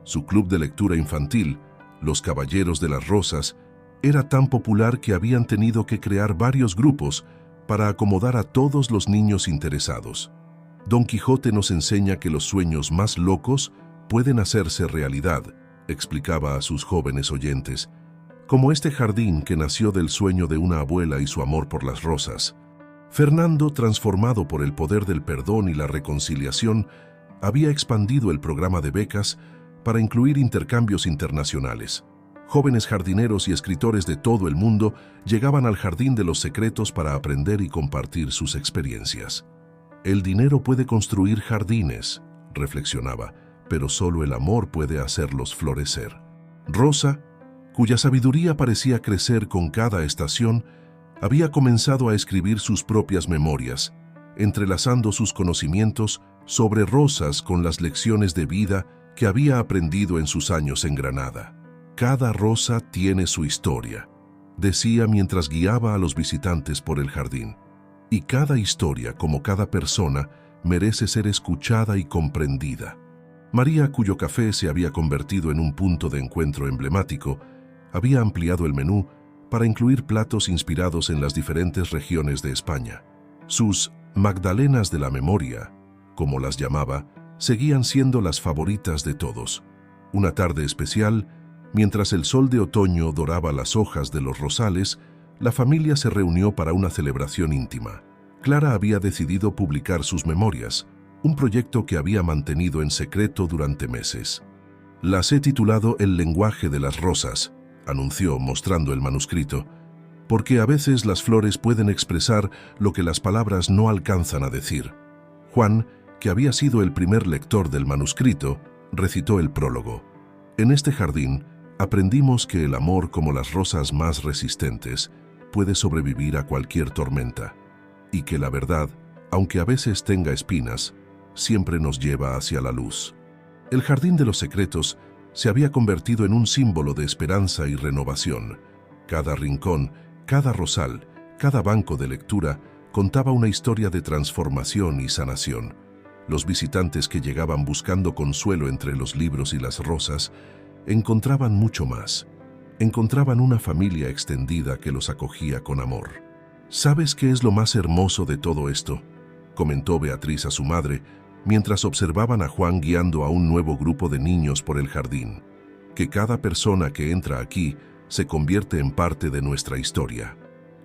Su club de lectura infantil, Los Caballeros de las Rosas, era tan popular que habían tenido que crear varios grupos para acomodar a todos los niños interesados. Don Quijote nos enseña que los sueños más locos pueden hacerse realidad, explicaba a sus jóvenes oyentes, como este jardín que nació del sueño de una abuela y su amor por las rosas. Fernando, transformado por el poder del perdón y la reconciliación, había expandido el programa de becas para incluir intercambios internacionales. Jóvenes jardineros y escritores de todo el mundo llegaban al Jardín de los Secretos para aprender y compartir sus experiencias. El dinero puede construir jardines, reflexionaba, pero solo el amor puede hacerlos florecer. Rosa, cuya sabiduría parecía crecer con cada estación, había comenzado a escribir sus propias memorias, entrelazando sus conocimientos sobre rosas con las lecciones de vida que había aprendido en sus años en Granada. Cada rosa tiene su historia, decía mientras guiaba a los visitantes por el jardín. Y cada historia, como cada persona, merece ser escuchada y comprendida. María, cuyo café se había convertido en un punto de encuentro emblemático, había ampliado el menú para incluir platos inspirados en las diferentes regiones de España. Sus Magdalenas de la memoria, como las llamaba, seguían siendo las favoritas de todos. Una tarde especial, mientras el sol de otoño doraba las hojas de los rosales, la familia se reunió para una celebración íntima. Clara había decidido publicar sus memorias, un proyecto que había mantenido en secreto durante meses. Las he titulado El lenguaje de las rosas, anunció mostrando el manuscrito, porque a veces las flores pueden expresar lo que las palabras no alcanzan a decir. Juan, que había sido el primer lector del manuscrito, recitó el prólogo. En este jardín, aprendimos que el amor, como las rosas más resistentes, puede sobrevivir a cualquier tormenta, y que la verdad, aunque a veces tenga espinas, siempre nos lleva hacia la luz. El Jardín de los Secretos se había convertido en un símbolo de esperanza y renovación. Cada rincón, cada rosal, cada banco de lectura contaba una historia de transformación y sanación. Los visitantes que llegaban buscando consuelo entre los libros y las rosas encontraban mucho más. Encontraban una familia extendida que los acogía con amor. ¿Sabes qué es lo más hermoso de todo esto?, comentó Beatriz a su madre, mientras observaban a Juan guiando a un nuevo grupo de niños por el jardín. Que cada persona que entra aquí se convierte en parte de nuestra historia.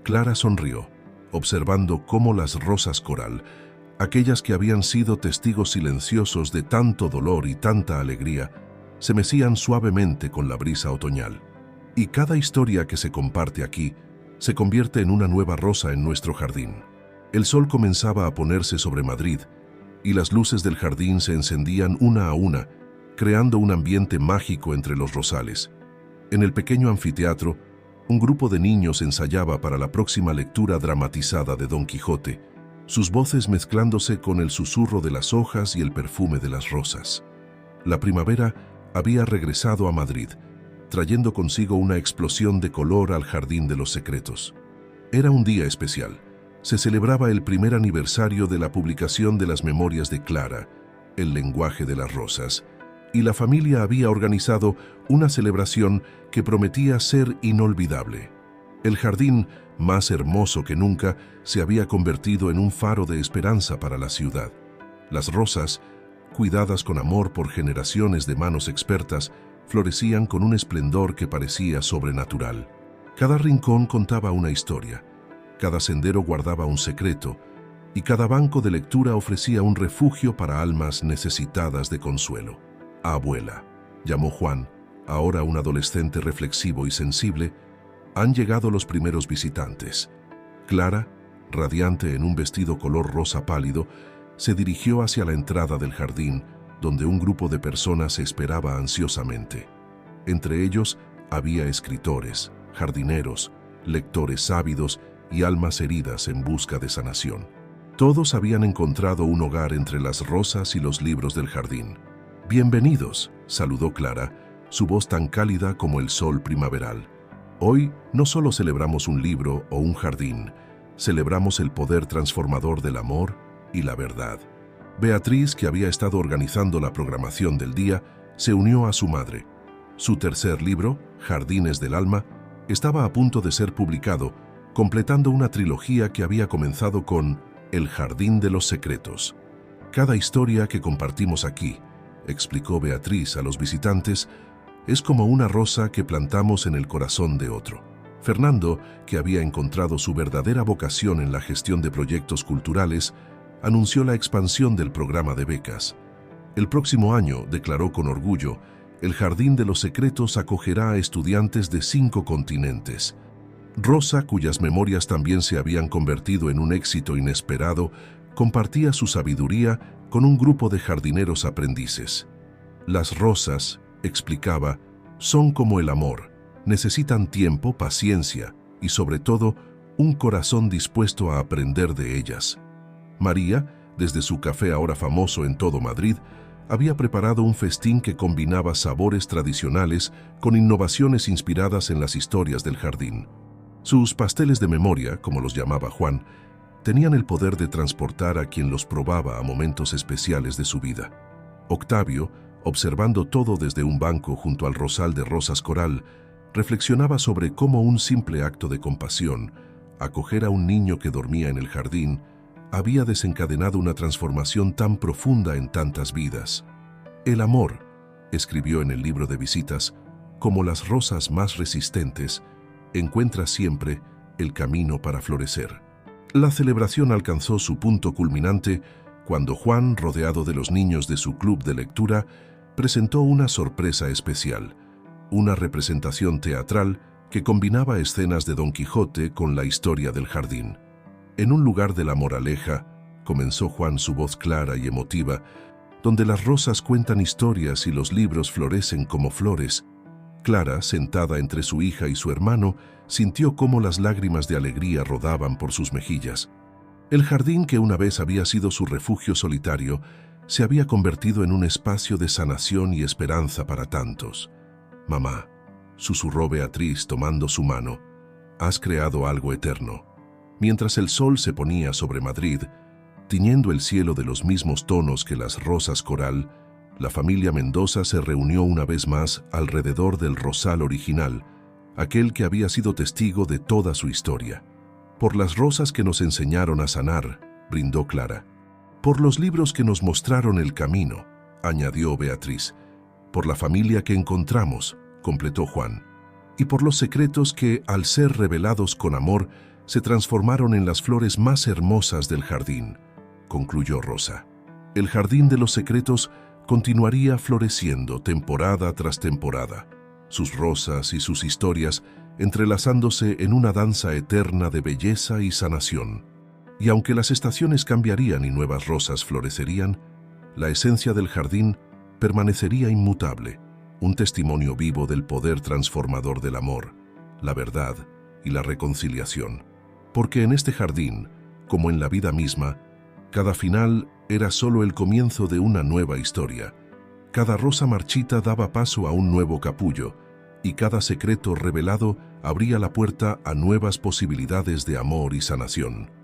Clara sonrió, observando cómo las rosas coral, aquellas que habían sido testigos silenciosos de tanto dolor y tanta alegría, se mecían suavemente con la brisa otoñal. Y cada historia que se comparte aquí se convierte en una nueva rosa en nuestro jardín. El sol comenzaba a ponerse sobre Madrid y las luces del jardín se encendían una a una, creando un ambiente mágico entre los rosales. En el pequeño anfiteatro, un grupo de niños ensayaba para la próxima lectura dramatizada de Don Quijote, sus voces mezclándose con el susurro de las hojas y el perfume de las rosas. La primavera había regresado a Madrid, trayendo consigo una explosión de color al Jardín de los Secretos. Era un día especial. Se celebraba el primer aniversario de la publicación de las Memorias de Clara, El lenguaje de las rosas, y la familia había organizado una celebración que prometía ser inolvidable. El jardín, más hermoso que nunca, se había convertido en un faro de esperanza para la ciudad. Las rosas, cuidadas con amor por generaciones de manos expertas, florecían con un esplendor que parecía sobrenatural. Cada rincón contaba una historia, cada sendero guardaba un secreto, y cada banco de lectura ofrecía un refugio para almas necesitadas de consuelo. «Abuela», llamó Juan, ahora un adolescente reflexivo y sensible, «han llegado los primeros visitantes». Clara, radiante en un vestido color rosa pálido, se dirigió hacia la entrada del jardín, donde un grupo de personas esperaba ansiosamente. Entre ellos había escritores, jardineros, lectores ávidos y almas heridas en busca de sanación. Todos habían encontrado un hogar entre las rosas y los libros del jardín. «Bienvenidos», saludó Clara, su voz tan cálida como el sol primaveral. «Hoy no solo celebramos un libro o un jardín, celebramos el poder transformador del amor y la verdad». Beatriz, que había estado organizando la programación del día, se unió a su madre. Su tercer libro, Jardines del Alma, estaba a punto de ser publicado, completando una trilogía que había comenzado con El Jardín de los Secretos. «Cada historia que compartimos aquí», explicó Beatriz a los visitantes, «es como una rosa que plantamos en el corazón de otro». Fernando, que había encontrado su verdadera vocación en la gestión de proyectos culturales, anunció la expansión del programa de becas. El próximo año, declaró con orgullo, el Jardín de los Secretos acogerá a estudiantes de 5 continentes. Rosa, cuyas memorias también se habían convertido en un éxito inesperado, compartía su sabiduría con un grupo de jardineros aprendices. «Las rosas», explicaba, «son como el amor, necesitan tiempo, paciencia y, sobre todo, un corazón dispuesto a aprender de ellas». María, desde su café ahora famoso en todo Madrid, había preparado un festín que combinaba sabores tradicionales con innovaciones inspiradas en las historias del jardín. Sus pasteles de memoria, como los llamaba Juan, tenían el poder de transportar a quien los probaba a momentos especiales de su vida. Octavio, observando todo desde un banco junto al rosal de rosas coral, reflexionaba sobre cómo un simple acto de compasión, acoger a un niño que dormía en el jardín, había desencadenado una transformación tan profunda en tantas vidas. «El amor», escribió en el libro de visitas, «como las rosas más resistentes, encuentra siempre el camino para florecer». La celebración alcanzó su punto culminante cuando Juan, rodeado de los niños de su club de lectura, presentó una sorpresa especial, una representación teatral que combinaba escenas de Don Quijote con la historia del jardín. «En un lugar de la moraleja», comenzó Juan su voz clara y emotiva, «donde las rosas cuentan historias y los libros florecen como flores». Clara, sentada entre su hija y su hermano, sintió cómo las lágrimas de alegría rodaban por sus mejillas. El jardín, que una vez había sido su refugio solitario, se había convertido en un espacio de sanación y esperanza para tantos. «Mamá», susurró Beatriz tomando su mano, «has creado algo eterno». Mientras el sol se ponía sobre Madrid, tiñendo el cielo de los mismos tonos que las rosas coral, la familia Mendoza se reunió una vez más alrededor del rosal original, aquel que había sido testigo de toda su historia. «Por las rosas que nos enseñaron a sanar», brindó Clara. Por los libros que nos mostraron el camino, añadió Beatriz. Por la familia que encontramos, completó Juan. Y por los secretos que, al ser revelados con amor, se transformaron en las flores más hermosas del jardín, concluyó Rosa. El jardín de los secretos continuaría floreciendo temporada tras temporada, sus rosas y sus historias entrelazándose en una danza eterna de belleza y sanación. Y aunque las estaciones cambiarían y nuevas rosas florecerían, la esencia del jardín permanecería inmutable, un testimonio vivo del poder transformador del amor, la verdad y la reconciliación. Porque en este jardín, como en la vida misma, cada final era solo el comienzo de una nueva historia. Cada rosa marchita daba paso a un nuevo capullo, y cada secreto revelado abría la puerta a nuevas posibilidades de amor y sanación.